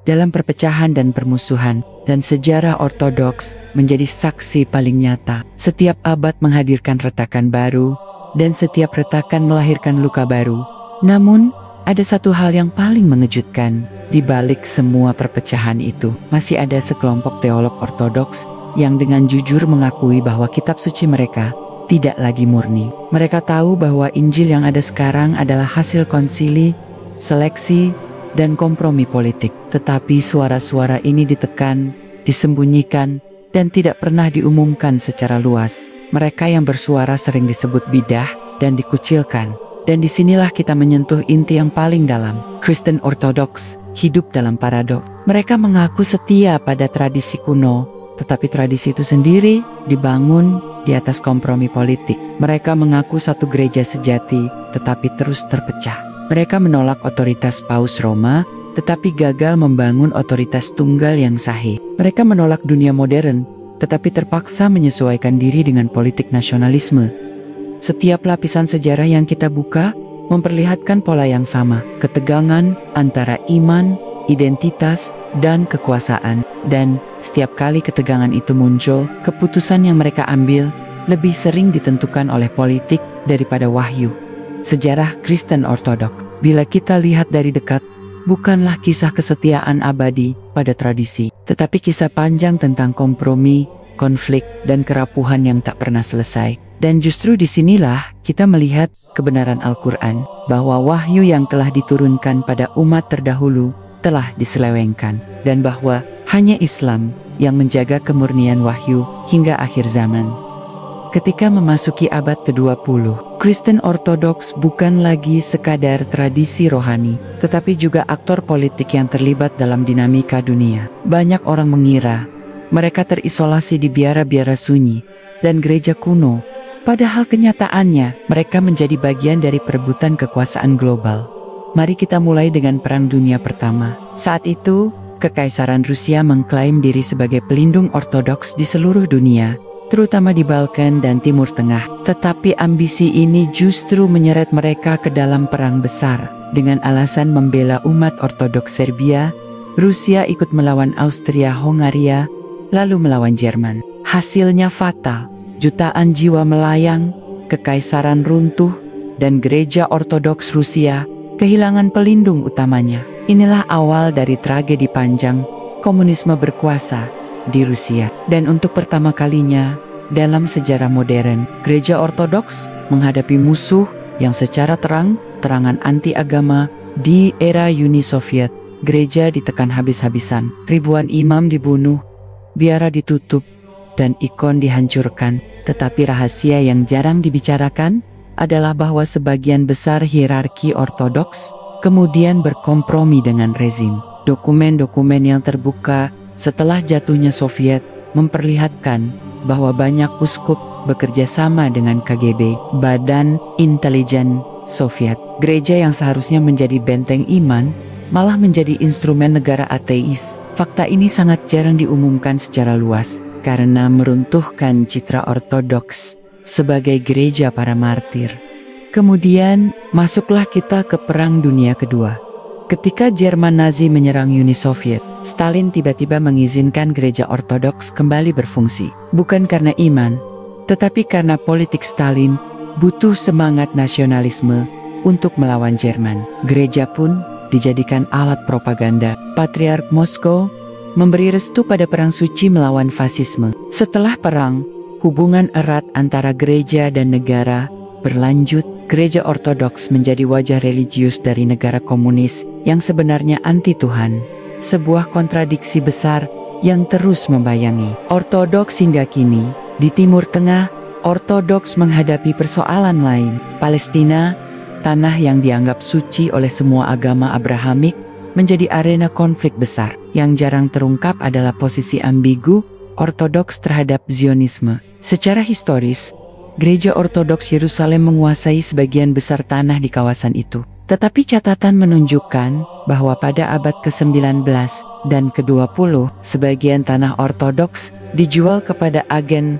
dalam perpecahan dan permusuhan, dan sejarah Ortodoks menjadi saksi paling nyata. Setiap abad menghadirkan retakan baru, dan setiap retakan melahirkan luka baru. Namun, ada satu hal yang paling mengejutkan. Di balik semua perpecahan itu, masih ada sekelompok teolog ortodoks yang dengan jujur mengakui bahwa kitab suci mereka tidak lagi murni. Mereka tahu bahwa Injil yang ada sekarang adalah hasil konsili, seleksi, dan kompromi politik. Tetapi suara-suara ini ditekan, disembunyikan, dan tidak pernah diumumkan secara luas. Mereka yang bersuara sering disebut bidah dan dikucilkan. Dan disinilah kita menyentuh inti yang paling dalam. Kristen Ortodoks hidup dalam paradok. Mereka mengaku setia pada tradisi kuno, tetapi tradisi itu sendiri dibangun di atas kompromi politik. Mereka mengaku satu gereja sejati, tetapi terus terpecah. Mereka menolak otoritas Paus Roma, tetapi gagal membangun otoritas tunggal yang sahih. Mereka menolak dunia modern, tetapi terpaksa menyesuaikan diri dengan politik nasionalisme. Setiap lapisan sejarah yang kita buka memperlihatkan pola yang sama, ketegangan antara iman, identitas, dan kekuasaan. Dan setiap kali ketegangan itu muncul, keputusan yang mereka ambil lebih sering ditentukan oleh politik daripada wahyu. Sejarah Kristen Ortodok, bila kita lihat dari dekat, bukanlah kisah kesetiaan abadi pada tradisi, tetapi kisah panjang tentang kompromi, konflik, dan kerapuhan yang tak pernah selesai. Dan justru disinilah kita melihat kebenaran Al-Quran, bahwa wahyu yang telah diturunkan pada umat terdahulu telah diselewengkan, dan bahwa hanya Islam yang menjaga kemurnian wahyu hingga akhir zaman. Ketika memasuki abad ke-20, Kristen Ortodoks bukan lagi sekadar tradisi rohani, tetapi juga aktor politik yang terlibat dalam dinamika dunia. Banyak orang mengira mereka terisolasi di biara-biara sunyi dan gereja kuno, padahal kenyataannya mereka menjadi bagian dari perebutan kekuasaan global. Mari kita mulai dengan Perang Dunia Pertama. Saat itu, Kekaisaran Rusia mengklaim diri sebagai pelindung Ortodoks di seluruh dunia, terutama di Balkan dan Timur Tengah. Tetapi ambisi ini justru menyeret mereka ke dalam perang besar. Dengan alasan membela umat Ortodoks Serbia, Rusia ikut melawan Austria-Hongaria, lalu melawan Jerman. Hasilnya fatal, jutaan jiwa melayang, kekaisaran runtuh, dan gereja Ortodoks Rusia kehilangan pelindung utamanya. Inilah awal dari tragedi panjang komunisme berkuasa di Rusia. Dan untuk pertama kalinya dalam sejarah modern, gereja Ortodoks menghadapi musuh yang secara terang-terangan anti agama. Di era Uni Soviet, gereja ditekan habis-habisan, ribuan imam dibunuh, biara ditutup, dan ikon dihancurkan. Tetapi rahasia yang jarang dibicarakan adalah bahwa sebagian besar hierarki Ortodoks kemudian berkompromi dengan rezim. Dokumen-dokumen yang terbuka setelah jatuhnya Soviet memperlihatkan bahwa banyak uskup bekerja sama dengan KGB, Badan Intelijen Soviet. Gereja yang seharusnya menjadi benteng iman malah menjadi instrumen negara ateis. Fakta ini sangat jarang diumumkan secara luas karena meruntuhkan citra Ortodoks sebagai gereja para martir. Kemudian masuklah kita ke Perang Dunia Kedua. Ketika Jerman Nazi menyerang Uni Soviet, Stalin tiba-tiba mengizinkan gereja Ortodoks kembali berfungsi. Bukan karena iman, tetapi karena politik Stalin butuh semangat nasionalisme untuk melawan Jerman. Gereja pun dijadikan alat propaganda. Patriark Moskow memberi restu pada perang suci melawan fasisme. Setelah perang, hubungan erat antara gereja dan negara berlanjut. Gereja Ortodoks menjadi wajah religius dari negara komunis yang sebenarnya anti Tuhan. Sebuah kontradiksi besar yang terus membayangi Ortodoks hingga kini. Di Timur Tengah, Ortodoks menghadapi persoalan lain. Palestina, tanah yang dianggap suci oleh semua agama Abrahamik, menjadi arena konflik besar. Yang jarang terungkap adalah posisi ambigu Ortodoks terhadap Zionisme. Secara historis, Gereja Ortodoks Yerusalem menguasai sebagian besar tanah di kawasan itu. Tetapi catatan menunjukkan bahwa pada abad ke-19 dan ke-20, sebagian tanah Ortodoks dijual kepada agen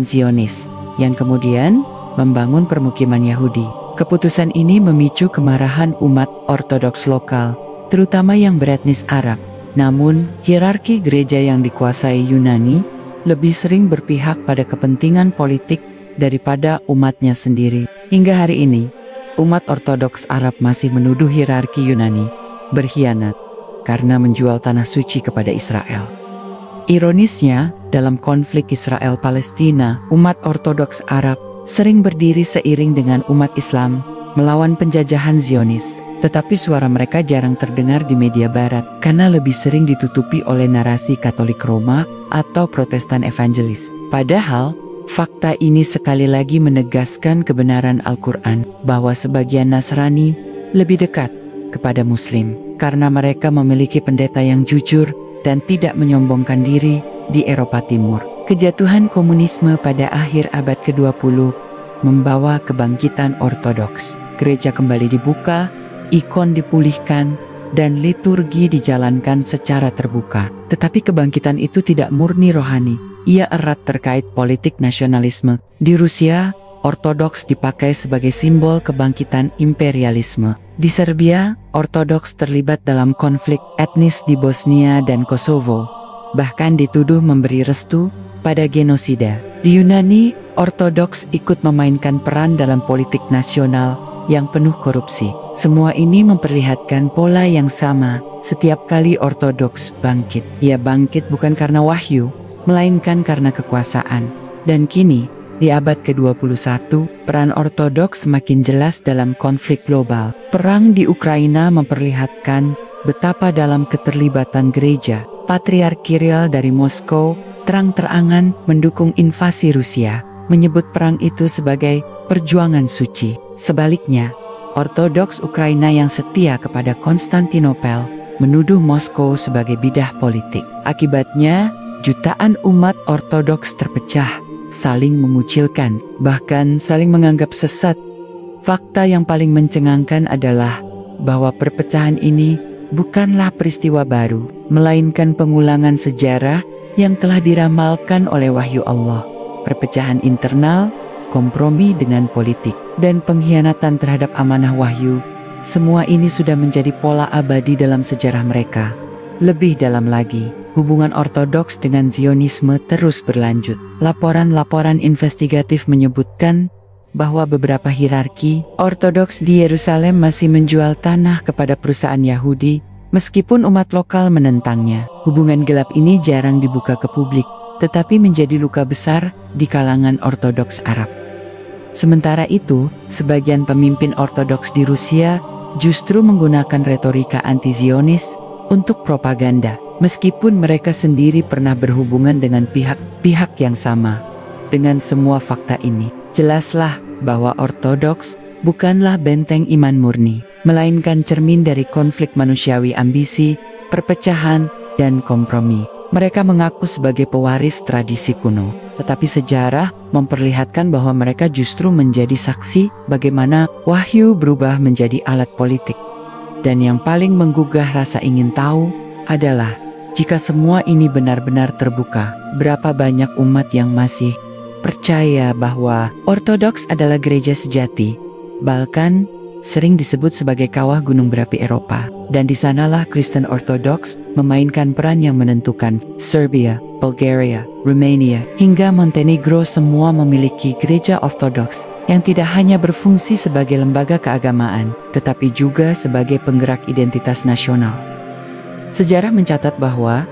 Zionis, yang kemudian membangun permukiman Yahudi. Keputusan ini memicu kemarahan umat Ortodoks lokal, terutama yang beretnis Arab. Namun, hierarki gereja yang dikuasai Yunani lebih sering berpihak pada kepentingan politik daripada umatnya sendiri. Hingga hari ini, umat Ortodoks Arab masih menuduh hierarki Yunani berkhianat karena menjual tanah suci kepada Israel. Ironisnya, dalam konflik Israel-Palestina, umat Ortodoks Arab sering berdiri seiring dengan umat Islam melawan penjajahan Zionis. Tetapi suara mereka jarang terdengar di media barat karena lebih sering ditutupi oleh narasi Katolik Roma atau Protestan evangelis. Padahal, fakta ini sekali lagi menegaskan kebenaran Al-Quran bahwa sebagian Nasrani lebih dekat kepada Muslim karena mereka memiliki pendeta yang jujur dan tidak menyombongkan diri di Eropa Timur. Kejatuhan komunisme pada akhir abad ke-20 membawa kebangkitan Ortodoks. Gereja kembali dibuka, ikon dipulihkan, dan liturgi dijalankan secara terbuka. Tetapi kebangkitan itu tidak murni rohani, ia erat terkait politik nasionalisme. Di Rusia, Ortodoks dipakai sebagai simbol kebangkitan imperialisme. Di Serbia, Ortodoks terlibat dalam konflik etnis di Bosnia dan Kosovo, bahkan dituduh memberi restu pada genosida. Di Yunani, Ortodoks ikut memainkan peran dalam politik nasional yang penuh korupsi. Semua ini memperlihatkan pola yang sama setiap kali Ortodoks bangkit. Ia bangkit bukan karena wahyu, melainkan karena kekuasaan. Dan kini, di abad ke-21, peran Ortodoks semakin jelas dalam konflik global. Perang di Ukraina memperlihatkan betapa dalam keterlibatan gereja, Patriark Kirill dari Moskow terang-terangan mendukung invasi Rusia, menyebut perang itu sebagai perjuangan suci. Sebaliknya, Ortodoks Ukraina yang setia kepada Konstantinopel menuduh Moskow sebagai bidah politik. Akibatnya, jutaan umat Ortodoks terpecah, saling mengucilkan, bahkan saling menganggap sesat. Fakta yang paling mencengangkan adalah bahwa perpecahan ini bukanlah peristiwa baru, melainkan pengulangan sejarah yang telah diramalkan oleh wahyu Allah. Perpecahan internal, kompromi dengan politik, dan pengkhianatan terhadap amanah wahyu, semua ini sudah menjadi pola abadi dalam sejarah mereka. Lebih dalam lagi, hubungan Ortodoks dengan Zionisme terus berlanjut. Laporan-laporan investigatif menyebutkan bahwa beberapa hierarki Ortodoks di Yerusalem masih menjual tanah kepada perusahaan Yahudi, meskipun umat lokal menentangnya. Hubungan gelap ini jarang dibuka ke publik, tetapi menjadi luka besar di kalangan Ortodoks Arab. Sementara itu, sebagian pemimpin Ortodoks di Rusia justru menggunakan retorika anti-Zionis untuk propaganda, meskipun mereka sendiri pernah berhubungan dengan pihak-pihak yang sama. Dengan semua fakta ini, jelaslah bahwa Ortodoks bukanlah benteng iman murni, melainkan cermin dari konflik manusiawi ambisi, perpecahan, dan kompromi. Mereka mengaku sebagai pewaris tradisi kuno, tetapi sejarah memperlihatkan bahwa mereka justru menjadi saksi bagaimana wahyu berubah menjadi alat politik. Dan yang paling menggugah rasa ingin tahu adalah, jika semua ini benar-benar terbuka, berapa banyak umat yang masih percaya bahwa Ortodoks adalah gereja sejati, bahkan sering disebut sebagai kawah gunung berapi Eropa. Dan di sanalah Kristen Ortodoks memainkan peran yang menentukan. Serbia, Bulgaria, Romania, hingga Montenegro semua memiliki gereja Ortodoks yang tidak hanya berfungsi sebagai lembaga keagamaan, tetapi juga sebagai penggerak identitas nasional. Sejarah mencatat bahwa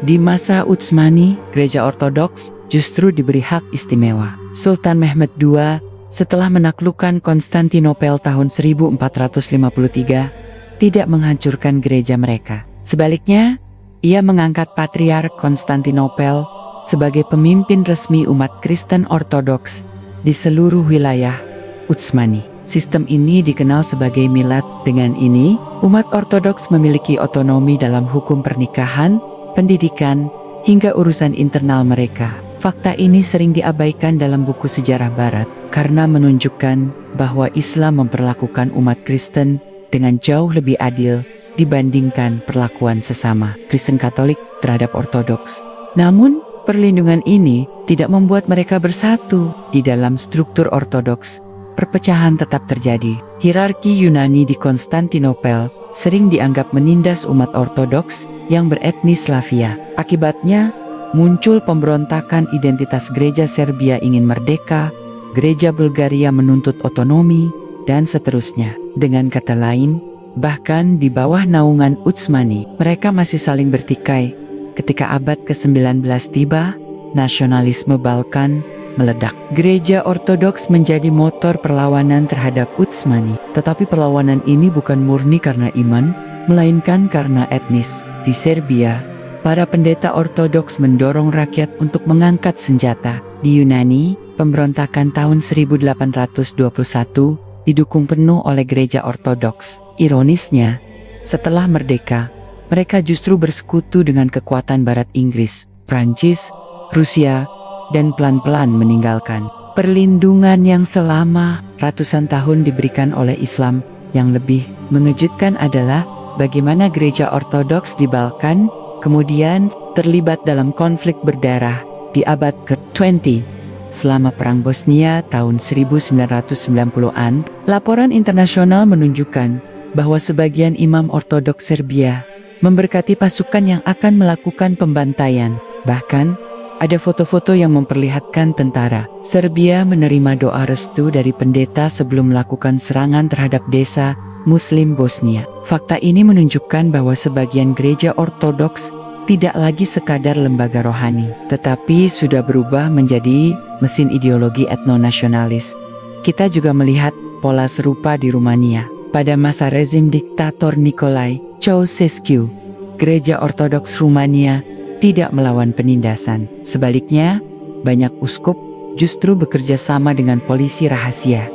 di masa Utsmani, gereja Ortodoks justru diberi hak istimewa. Sultan Mehmed II setelah menaklukkan Konstantinopel tahun 1453, tidak menghancurkan gereja mereka. Sebaliknya, ia mengangkat Patriark Konstantinopel sebagai pemimpin resmi umat Kristen Ortodoks di seluruh wilayah Utsmani. Sistem ini dikenal sebagai Milad. Dengan ini, umat Ortodoks memiliki otonomi dalam hukum pernikahan, pendidikan, hingga urusan internal mereka. Fakta ini sering diabaikan dalam buku sejarah Barat karena menunjukkan bahwa Islam memperlakukan umat Kristen dengan jauh lebih adil dibandingkan perlakuan sesama Kristen Katolik terhadap Ortodoks. Namun, perlindungan ini tidak membuat mereka bersatu. Di dalam struktur Ortodoks, perpecahan tetap terjadi. Hierarki Yunani di Konstantinopel sering dianggap menindas umat Ortodoks yang beretnis Slavia. Akibatnya, muncul pemberontakan identitas. Gereja Serbia ingin merdeka, gereja Bulgaria menuntut otonomi, dan seterusnya. Dengan kata lain, bahkan di bawah naungan Utsmani, mereka masih saling bertikai. Ketika abad ke-19 tiba, nasionalisme Balkan meledak. Gereja Ortodoks menjadi motor perlawanan terhadap Utsmani. Tetapi perlawanan ini bukan murni karena iman, melainkan karena etnis. Di Serbia, para pendeta Ortodoks mendorong rakyat untuk mengangkat senjata. Di Yunani, pemberontakan tahun 1821 didukung penuh oleh gereja Ortodoks. Ironisnya, setelah merdeka, mereka justru bersekutu dengan kekuatan Barat Inggris, Prancis, Rusia, dan pelan-pelan meninggalkan perlindungan yang selama ratusan tahun diberikan oleh Islam. Yang lebih mengejutkan adalah bagaimana gereja Ortodoks di Balkan kemudian terlibat dalam konflik berdarah di abad ke-20. Selama Perang Bosnia tahun 1990-an, laporan internasional menunjukkan bahwa sebagian imam Ortodoks Serbia memberkati pasukan yang akan melakukan pembantaian. Bahkan, ada foto-foto yang memperlihatkan tentara Serbia menerima doa restu dari pendeta sebelum melakukan serangan terhadap desa Muslim Bosnia. Fakta ini menunjukkan bahwa sebagian gereja Ortodoks tidak lagi sekadar lembaga rohani, tetapi sudah berubah menjadi mesin ideologi etnonasionalis. Kita juga melihat pola serupa di Rumania. Pada masa rezim diktator Nicolae Ceausescu, gereja Ortodoks Rumania tidak melawan penindasan. Sebaliknya, banyak uskup justru bekerja sama dengan polisi rahasia,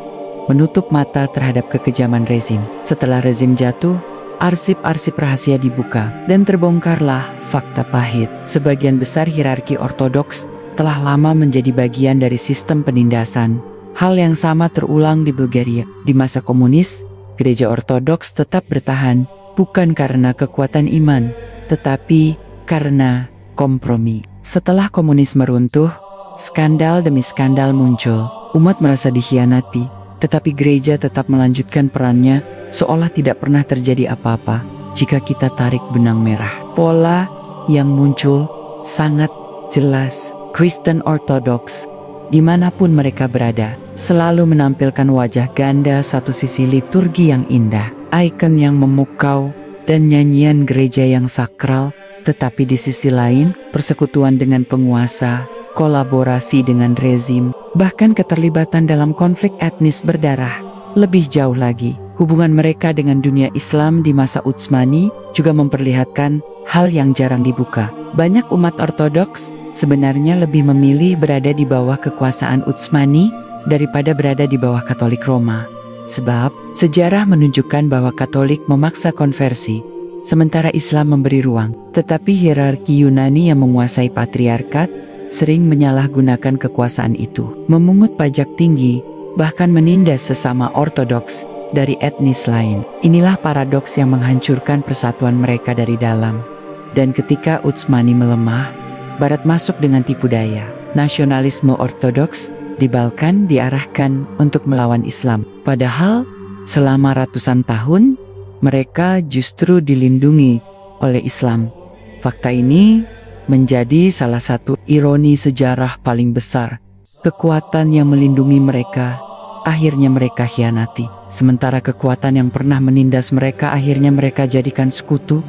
menutup mata terhadap kekejaman rezim. Setelah rezim jatuh, arsip-arsip rahasia dibuka, dan terbongkarlah fakta pahit. Sebagian besar hierarki Ortodoks telah lama menjadi bagian dari sistem penindasan. Hal yang sama terulang di Bulgaria. Di masa komunis, gereja Ortodoks tetap bertahan, bukan karena kekuatan iman, tetapi karena kompromi. Setelah komunisme runtuh, skandal demi skandal muncul. Umat merasa dikhianati, tetapi gereja tetap melanjutkan perannya, seolah tidak pernah terjadi apa-apa. Jika kita tarik benang merah, pola yang muncul sangat jelas. Kristen Ortodoks, dimanapun mereka berada, selalu menampilkan wajah ganda, satu sisi liturgi yang indah, ikon yang memukau, dan nyanyian gereja yang sakral. Tetapi di sisi lain, persekutuan dengan penguasa, kolaborasi dengan rezim, bahkan keterlibatan dalam konflik etnis berdarah. Lebih jauh lagi, hubungan mereka dengan dunia Islam di masa Utsmani juga memperlihatkan hal yang jarang dibuka. Banyak umat Ortodoks sebenarnya lebih memilih berada di bawah kekuasaan Utsmani daripada berada di bawah Katolik Roma. Sebab, sejarah menunjukkan bahwa Katolik memaksa konversi, sementara Islam memberi ruang. Tetapi hierarki Yunani yang menguasai patriarkat sering menyalahgunakan kekuasaan itu, memungut pajak tinggi, bahkan menindas sesama Ortodoks dari etnis lain. Inilah paradoks yang menghancurkan persatuan mereka dari dalam. Dan ketika Utsmani melemah, Barat masuk dengan tipu daya. Nasionalisme Ortodoks di Balkan diarahkan untuk melawan Islam. Padahal, selama ratusan tahun, mereka justru dilindungi oleh Islam. Fakta ini menjadi salah satu ironi sejarah paling besar. Kekuatan yang melindungi mereka, akhirnya mereka khianati. Sementara kekuatan yang pernah menindas mereka, akhirnya mereka jadikan sekutu.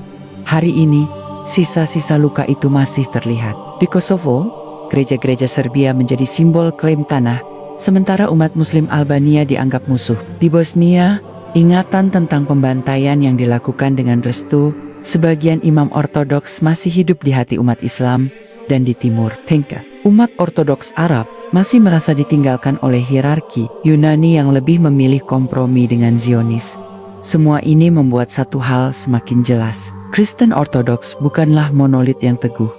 Hari ini, sisa-sisa luka itu masih terlihat. Di Kosovo, gereja-gereja Serbia menjadi simbol klaim tanah, sementara umat Muslim Albania dianggap musuh. Di Bosnia, ingatan tentang pembantaian yang dilakukan dengan restu sebagian imam Ortodoks masih hidup di hati umat Islam. Dan di Timur Tengah, umat Ortodoks Arab masih merasa ditinggalkan oleh hierarki Yunani yang lebih memilih kompromi dengan Zionis. Semua ini membuat satu hal semakin jelas. Kristen Ortodoks bukanlah monolit yang teguh,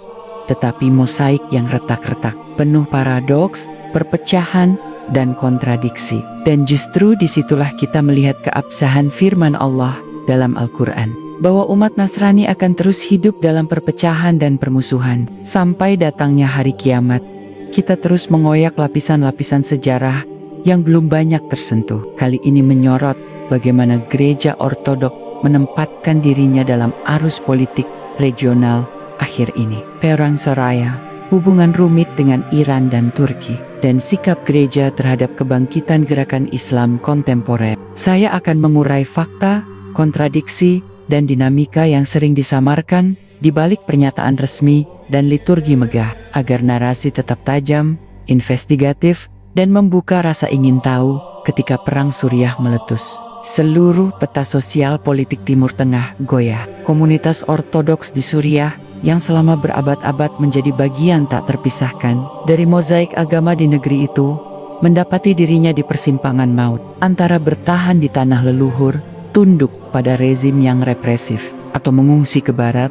tetapi mosaik yang retak-retak, penuh paradoks, perpecahan, dan kontradiksi. Dan justru disitulah kita melihat keabsahan firman Allah dalam Al-Quran, bahwa umat Nasrani akan terus hidup dalam perpecahan dan permusuhan sampai datangnya hari kiamat. Kita terus mengoyak lapisan-lapisan sejarah yang belum banyak tersentuh. Kali ini menyorot bagaimana gereja Ortodoks menempatkan dirinya dalam arus politik regional akhir ini. Perang Soraya, hubungan rumit dengan Iran dan Turki, dan sikap gereja terhadap kebangkitan gerakan Islam kontemporer. Saya akan mengurai fakta, kontradiksi, dan dinamika yang sering disamarkan di balik pernyataan resmi dan liturgi megah, agar narasi tetap tajam, investigatif, dan membuka rasa ingin tahu ketika perang Suriah meletus. Seluruh peta sosial politik Timur Tengah goyah. Komunitas Ortodoks di Suriah yang selama berabad-abad menjadi bagian tak terpisahkan dari mozaik agama di negeri itu, mendapati dirinya di persimpangan maut antara bertahan di tanah leluhur, tunduk pada rezim yang represif, atau mengungsi ke barat.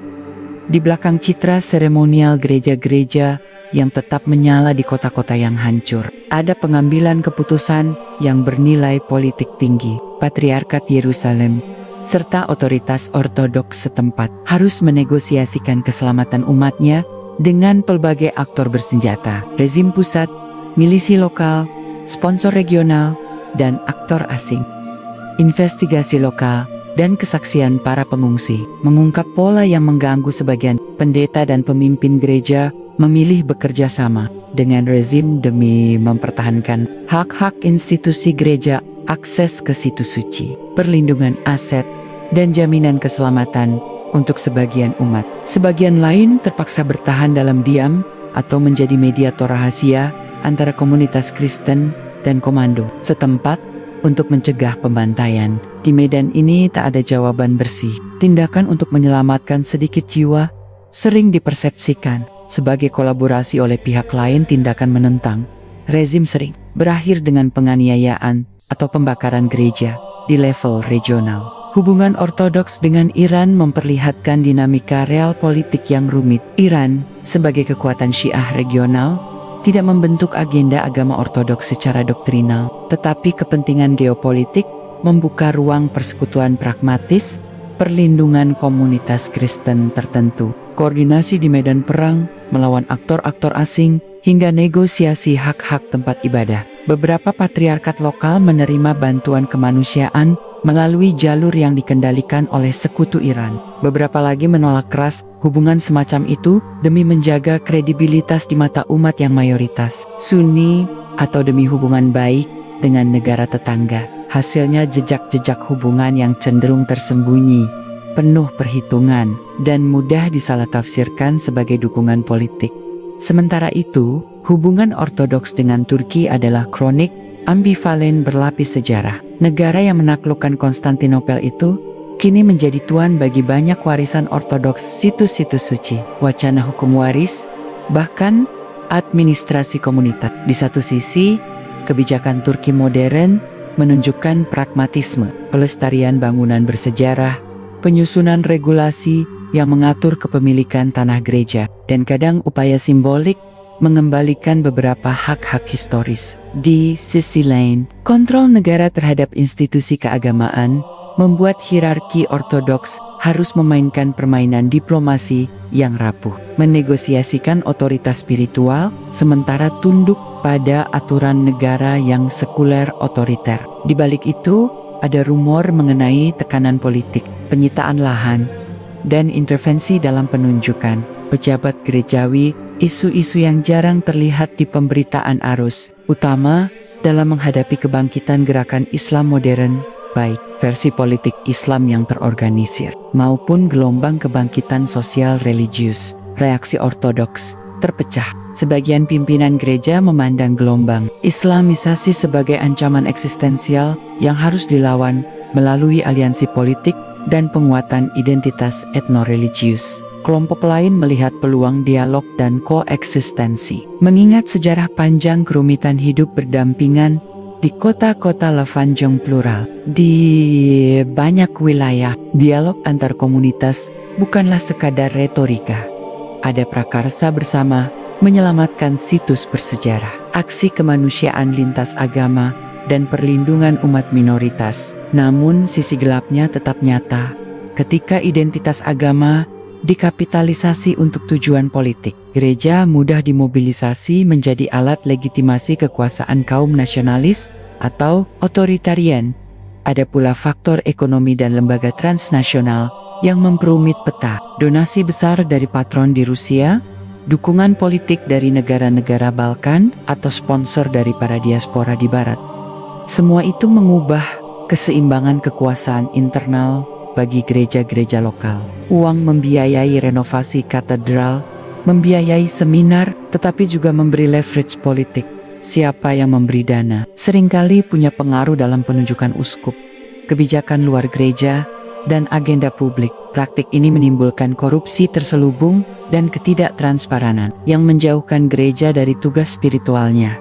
Di belakang citra seremonial gereja-gereja yang tetap menyala di kota-kota yang hancur, ada pengambilan keputusan yang bernilai politik tinggi. Patriarkat Yerusalem serta otoritas ortodoks setempat harus menegosiasikan keselamatan umatnya dengan pelbagai aktor bersenjata, rezim pusat, milisi lokal, sponsor regional, dan aktor asing. Investigasi lokal dan kesaksian para pengungsi mengungkap pola yang mengganggu sebagian pendeta dan pemimpin gereja memilih bekerja sama dengan rezim demi mempertahankan hak-hak institusi gereja, akses ke situs suci, perlindungan aset, dan jaminan keselamatan untuk sebagian umat. Sebagian lain terpaksa bertahan dalam diam atau menjadi mediator rahasia antara komunitas Kristen dan komando setempat untuk mencegah pembantaian. Di medan ini tak ada jawaban bersih. Tindakan untuk menyelamatkan sedikit jiwa sering dipersepsikan sebagai kolaborasi oleh pihak lain. Tindakan menentang rezim sering berakhir dengan penganiayaan atau pembakaran gereja di level regional. Hubungan Ortodoks dengan Iran memperlihatkan dinamika real politik yang rumit. Iran, sebagai kekuatan Syiah regional, tidak membentuk agenda agama Ortodoks secara doktrinal, tetapi kepentingan geopolitik membuka ruang persekutuan pragmatis, perlindungan komunitas Kristen tertentu, koordinasi di medan perang, melawan aktor-aktor asing, hingga negosiasi hak-hak tempat ibadah. Beberapa patriarkat lokal menerima bantuan kemanusiaan melalui jalur yang dikendalikan oleh sekutu Iran. Beberapa lagi menolak keras hubungan semacam itu demi menjaga kredibilitas di mata umat yang mayoritas Sunni, atau demi hubungan baik dengan negara tetangga. Hasilnya jejak-jejak hubungan yang cenderung tersembunyi, penuh perhitungan, dan mudah disalah-tafsirkan sebagai dukungan politik. Sementara itu, hubungan Ortodoks dengan Turki adalah kronik, ambivalen berlapis sejarah. Negara yang menaklukkan Konstantinopel itu kini menjadi tuan bagi banyak warisan Ortodoks, situs-situs suci, wacana hukum waris, bahkan administrasi komunitas. Di satu sisi, kebijakan Turki modern menunjukkan pragmatisme, pelestarian bangunan bersejarah, penyusunan regulasi yang mengatur kepemilikan tanah gereja, dan kadang upaya simbolik mengembalikan beberapa hak-hak historis. Di sisi lain, kontrol negara terhadap institusi keagamaan membuat hierarki Ortodoks harus memainkan permainan diplomasi yang rapuh, menegosiasikan otoritas spiritual, sementara tunduk pada aturan negara yang sekuler otoriter. Di balik itu, ada rumor mengenai tekanan politik, penyitaan lahan, dan intervensi dalam penunjukan pejabat gerejawi, isu-isu yang jarang terlihat di pemberitaan arus utama dalam menghadapi kebangkitan gerakan Islam modern, baik versi politik Islam yang terorganisir maupun gelombang kebangkitan sosial religius. Reaksi Ortodoks terpecah. Sebagian pimpinan gereja memandang gelombang Islamisasi sebagai ancaman eksistensial yang harus dilawan melalui aliansi politik dan penguatan identitas etnoreligius. Kelompok lain melihat peluang dialog dan koeksistensi. Mengingat sejarah panjang kerumitan hidup berdampingan di kota-kota Levant yang plural, di banyak wilayah, dialog antar komunitas bukanlah sekadar retorika. Ada prakarsa bersama menyelamatkan situs bersejarah, aksi kemanusiaan lintas agama, dan perlindungan umat minoritas. Namun sisi gelapnya tetap nyata ketika identitas agama dikapitalisasi untuk tujuan politik. Gereja mudah dimobilisasi menjadi alat legitimasi kekuasaan kaum nasionalis atau otoritarian. Ada pula faktor ekonomi dan lembaga transnasional yang memperumit peta. Donasi besar dari patron di Rusia, dukungan politik dari negara-negara Balkan, atau sponsor dari para diaspora di Barat. Semua itu mengubah keseimbangan kekuasaan internal bagi gereja-gereja lokal. Uang membiayai renovasi katedral, membiayai seminar, tetapi juga memberi leverage politik. Siapa yang memberi dana seringkali punya pengaruh dalam penunjukan uskup, kebijakan luar gereja, dan agenda publik. Praktik ini menimbulkan korupsi terselubung dan ketidaktransparan yang menjauhkan gereja dari tugas spiritualnya.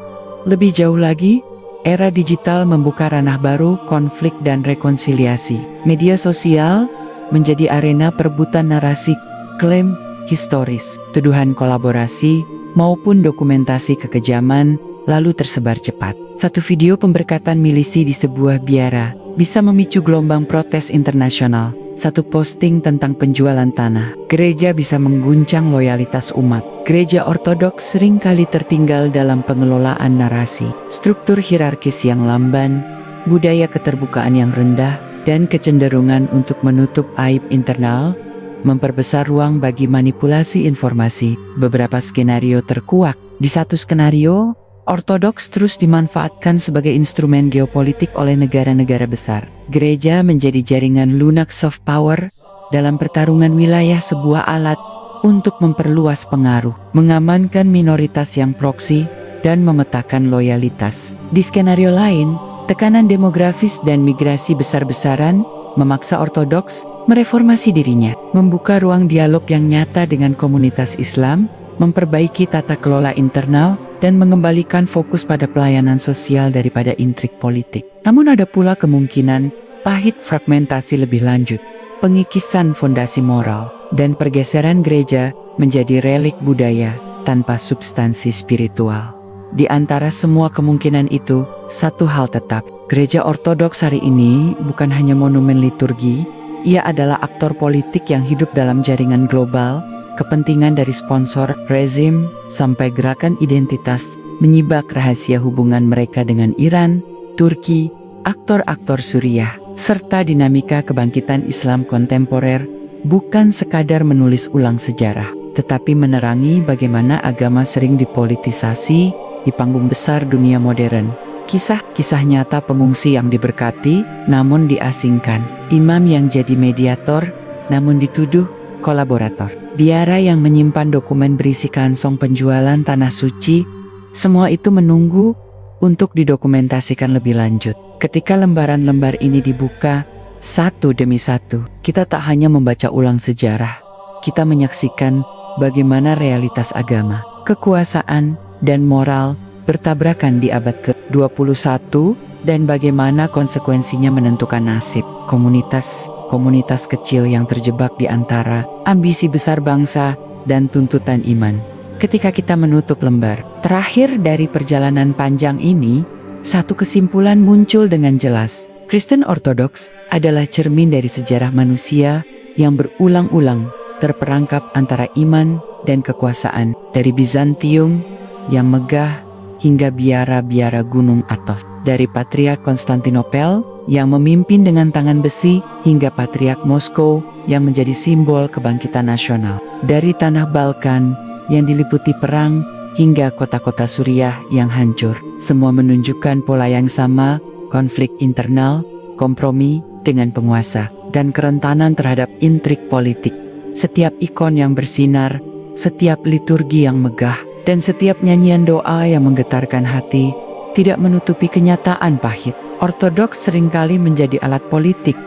Lebih jauh lagi, era digital membuka ranah baru konflik dan rekonsiliasi. Media sosial menjadi arena perebutan narasi, klaim historis, tuduhan kolaborasi, maupun dokumentasi kekejaman lalu tersebar cepat. Satu video pemberkatan milisi di sebuah biara bisa memicu gelombang protes internasional. Satu posting tentang penjualan tanah gereja bisa mengguncang loyalitas umat. Gereja Ortodoks seringkali tertinggal dalam pengelolaan narasi, struktur hierarkis yang lamban, budaya keterbukaan yang rendah, dan kecenderungan untuk menutup aib internal, memperbesar ruang bagi manipulasi informasi. Beberapa skenario terkuak. Di satu skenario, Ortodoks terus dimanfaatkan sebagai instrumen geopolitik oleh negara-negara besar. Gereja menjadi jaringan lunak soft power dalam pertarungan wilayah, sebuah alat untuk memperluas pengaruh, mengamankan minoritas yang proksi, dan memetakan loyalitas. Di skenario lain, tekanan demografis dan migrasi besar-besaran memaksa Ortodoks mereformasi dirinya, membuka ruang dialog yang nyata dengan komunitas Islam, memperbaiki tata kelola internal, dan mengembalikan fokus pada pelayanan sosial daripada intrik politik. Namun ada pula kemungkinan pahit fragmentasi lebih lanjut, pengikisan fondasi moral, dan pergeseran gereja menjadi relik budaya tanpa substansi spiritual. Di antara semua kemungkinan itu, satu hal tetap, gereja Ortodoks hari ini bukan hanya monumen liturgi, ia adalah aktor politik yang hidup dalam jaringan global. Kepentingan dari sponsor, rezim, sampai gerakan identitas, menyibak rahasia hubungan mereka dengan Iran, Turki, aktor-aktor Suriah, serta dinamika kebangkitan Islam kontemporer, bukan sekadar menulis ulang sejarah, tetapi menerangi bagaimana agama sering dipolitisasi di panggung besar dunia modern. Kisah-kisah nyata pengungsi yang diberkati, namun diasingkan. Imam yang jadi mediator, namun dituduh kolaborator. Biara yang menyimpan dokumen berisi kantong penjualan tanah suci, semua itu menunggu untuk didokumentasikan lebih lanjut. Ketika lembaran-lembar ini dibuka, satu demi satu, kita tak hanya membaca ulang sejarah, kita menyaksikan bagaimana realitas agama, kekuasaan, dan moral bertabrakan di abad ke-21, dan bagaimana konsekuensinya menentukan nasib komunitas kecil yang terjebak di antara ambisi besar bangsa dan tuntutan iman. Ketika kita menutup lembar terakhir dari perjalanan panjang ini, satu kesimpulan muncul dengan jelas. Kristen Ortodoks adalah cermin dari sejarah manusia yang berulang-ulang terperangkap antara iman dan kekuasaan, dari Bizantium yang megah hingga biara-biara Gunung Athos, dari Patriark Konstantinopel yang memimpin dengan tangan besi hingga Patriark Moskow yang menjadi simbol kebangkitan nasional, dari tanah Balkan yang diliputi perang hingga kota-kota Suriah yang hancur. Semua menunjukkan pola yang sama, konflik internal, kompromi dengan penguasa, dan kerentanan terhadap intrik politik. Setiap ikon yang bersinar, setiap liturgi yang megah, dan setiap nyanyian doa yang menggetarkan hati, tidak menutupi kenyataan pahit. Ortodoks seringkali menjadi alat politik,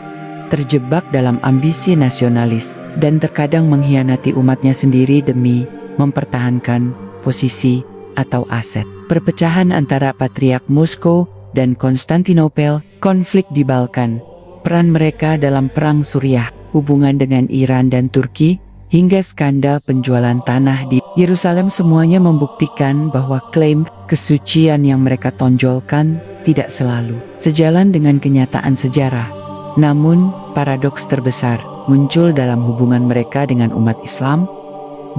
terjebak dalam ambisi nasionalis, dan terkadang mengkhianati umatnya sendiri demi mempertahankan posisi atau aset. Perpecahan antara Patriark Moskow dan Konstantinopel, konflik di Balkan, peran mereka dalam perang Suriah, hubungan dengan Iran dan Turki, hingga skandal penjualan tanah di Yerusalem, semuanya membuktikan bahwa klaim kesucian yang mereka tonjolkan tidak selalu sejalan dengan kenyataan sejarah. Namun, paradoks terbesar muncul dalam hubungan mereka dengan umat Islam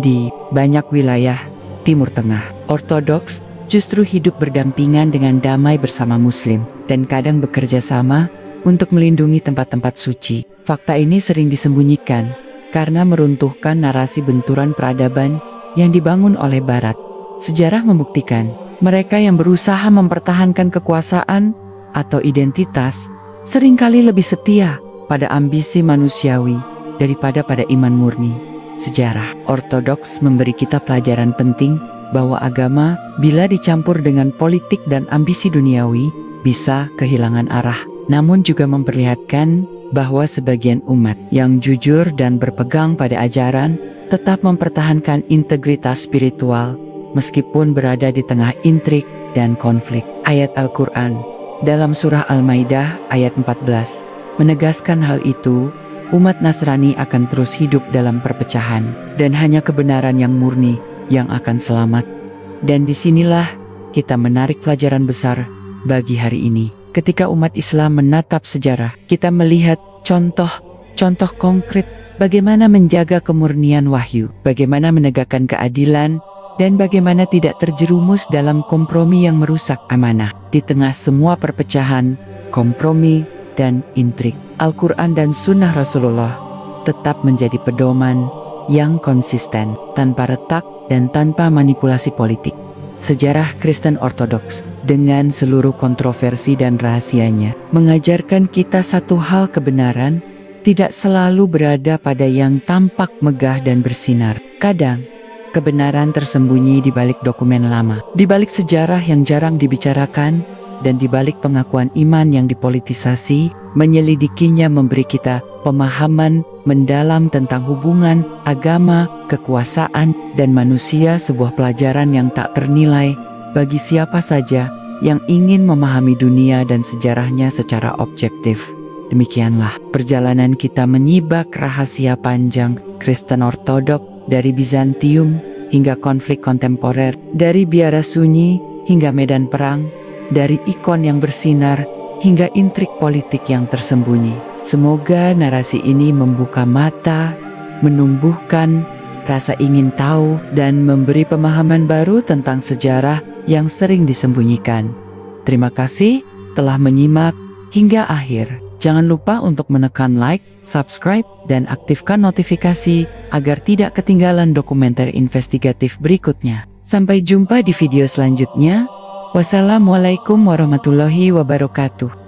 di banyak wilayah Timur Tengah. Ortodoks justru hidup berdampingan dengan damai bersama Muslim, dan kadang bekerja sama untuk melindungi tempat-tempat suci. Fakta ini sering disembunyikan karena meruntuhkan narasi benturan peradaban yang dibangun oleh Barat. Sejarah membuktikan, mereka yang berusaha mempertahankan kekuasaan atau identitas seringkali lebih setia pada ambisi manusiawi daripada pada iman murni. Sejarah ortodoks memberi kita pelajaran penting bahwa agama bila dicampur dengan politik dan ambisi duniawi bisa kehilangan arah. Namun juga memperlihatkan bahwa sebagian umat yang jujur dan berpegang pada ajaran tetap mempertahankan integritas spiritual meskipun berada di tengah intrik dan konflik. Ayat Al-Quran dalam surah Al-Maidah ayat 14 menegaskan hal itu. Umat Nasrani akan terus hidup dalam perpecahan dan hanya kebenaran yang murni yang akan selamat. Dan disinilah kita menarik pelajaran besar bagi hari ini. Ketika umat Islam menatap sejarah, kita melihat contoh konkret bagaimana menjaga kemurnian wahyu, bagaimana menegakkan keadilan, dan bagaimana tidak terjerumus dalam kompromi yang merusak amanah. Di tengah semua perpecahan, kompromi, dan intrik, Al-Quran dan Sunnah Rasulullah tetap menjadi pedoman yang konsisten, tanpa retak dan tanpa manipulasi politik. Sejarah Kristen Ortodoks dengan seluruh kontroversi dan rahasianya mengajarkan kita satu hal: kebenaran tidak selalu berada pada yang tampak megah dan bersinar. Kadang kebenaran tersembunyi di balik dokumen lama, di balik sejarah yang jarang dibicarakan, dan di balik pengakuan iman yang dipolitisasi. Menyelidikinya memberi kita pemahaman mendalam tentang hubungan agama, kekuasaan, dan manusia, sebuah pelajaran yang tak ternilai bagi siapa saja yang ingin memahami dunia dan sejarahnya secara objektif. Demikianlah perjalanan kita menyibak rahasia panjang Kristen Ortodok dari Bizantium hingga konflik kontemporer, dari biara sunyi hingga medan perang, dari ikon yang bersinar hingga intrik politik yang tersembunyi. Semoga narasi ini membuka mata, menumbuhkan rasa ingin tahu, dan memberi pemahaman baru tentang sejarah yang sering disembunyikan. Terima kasih telah menyimak hingga akhir. Jangan lupa untuk menekan like, subscribe, dan aktifkan notifikasi agar tidak ketinggalan dokumenter investigatif berikutnya. Sampai jumpa di video selanjutnya. Wassalamualaikum warahmatullahi wabarakatuh.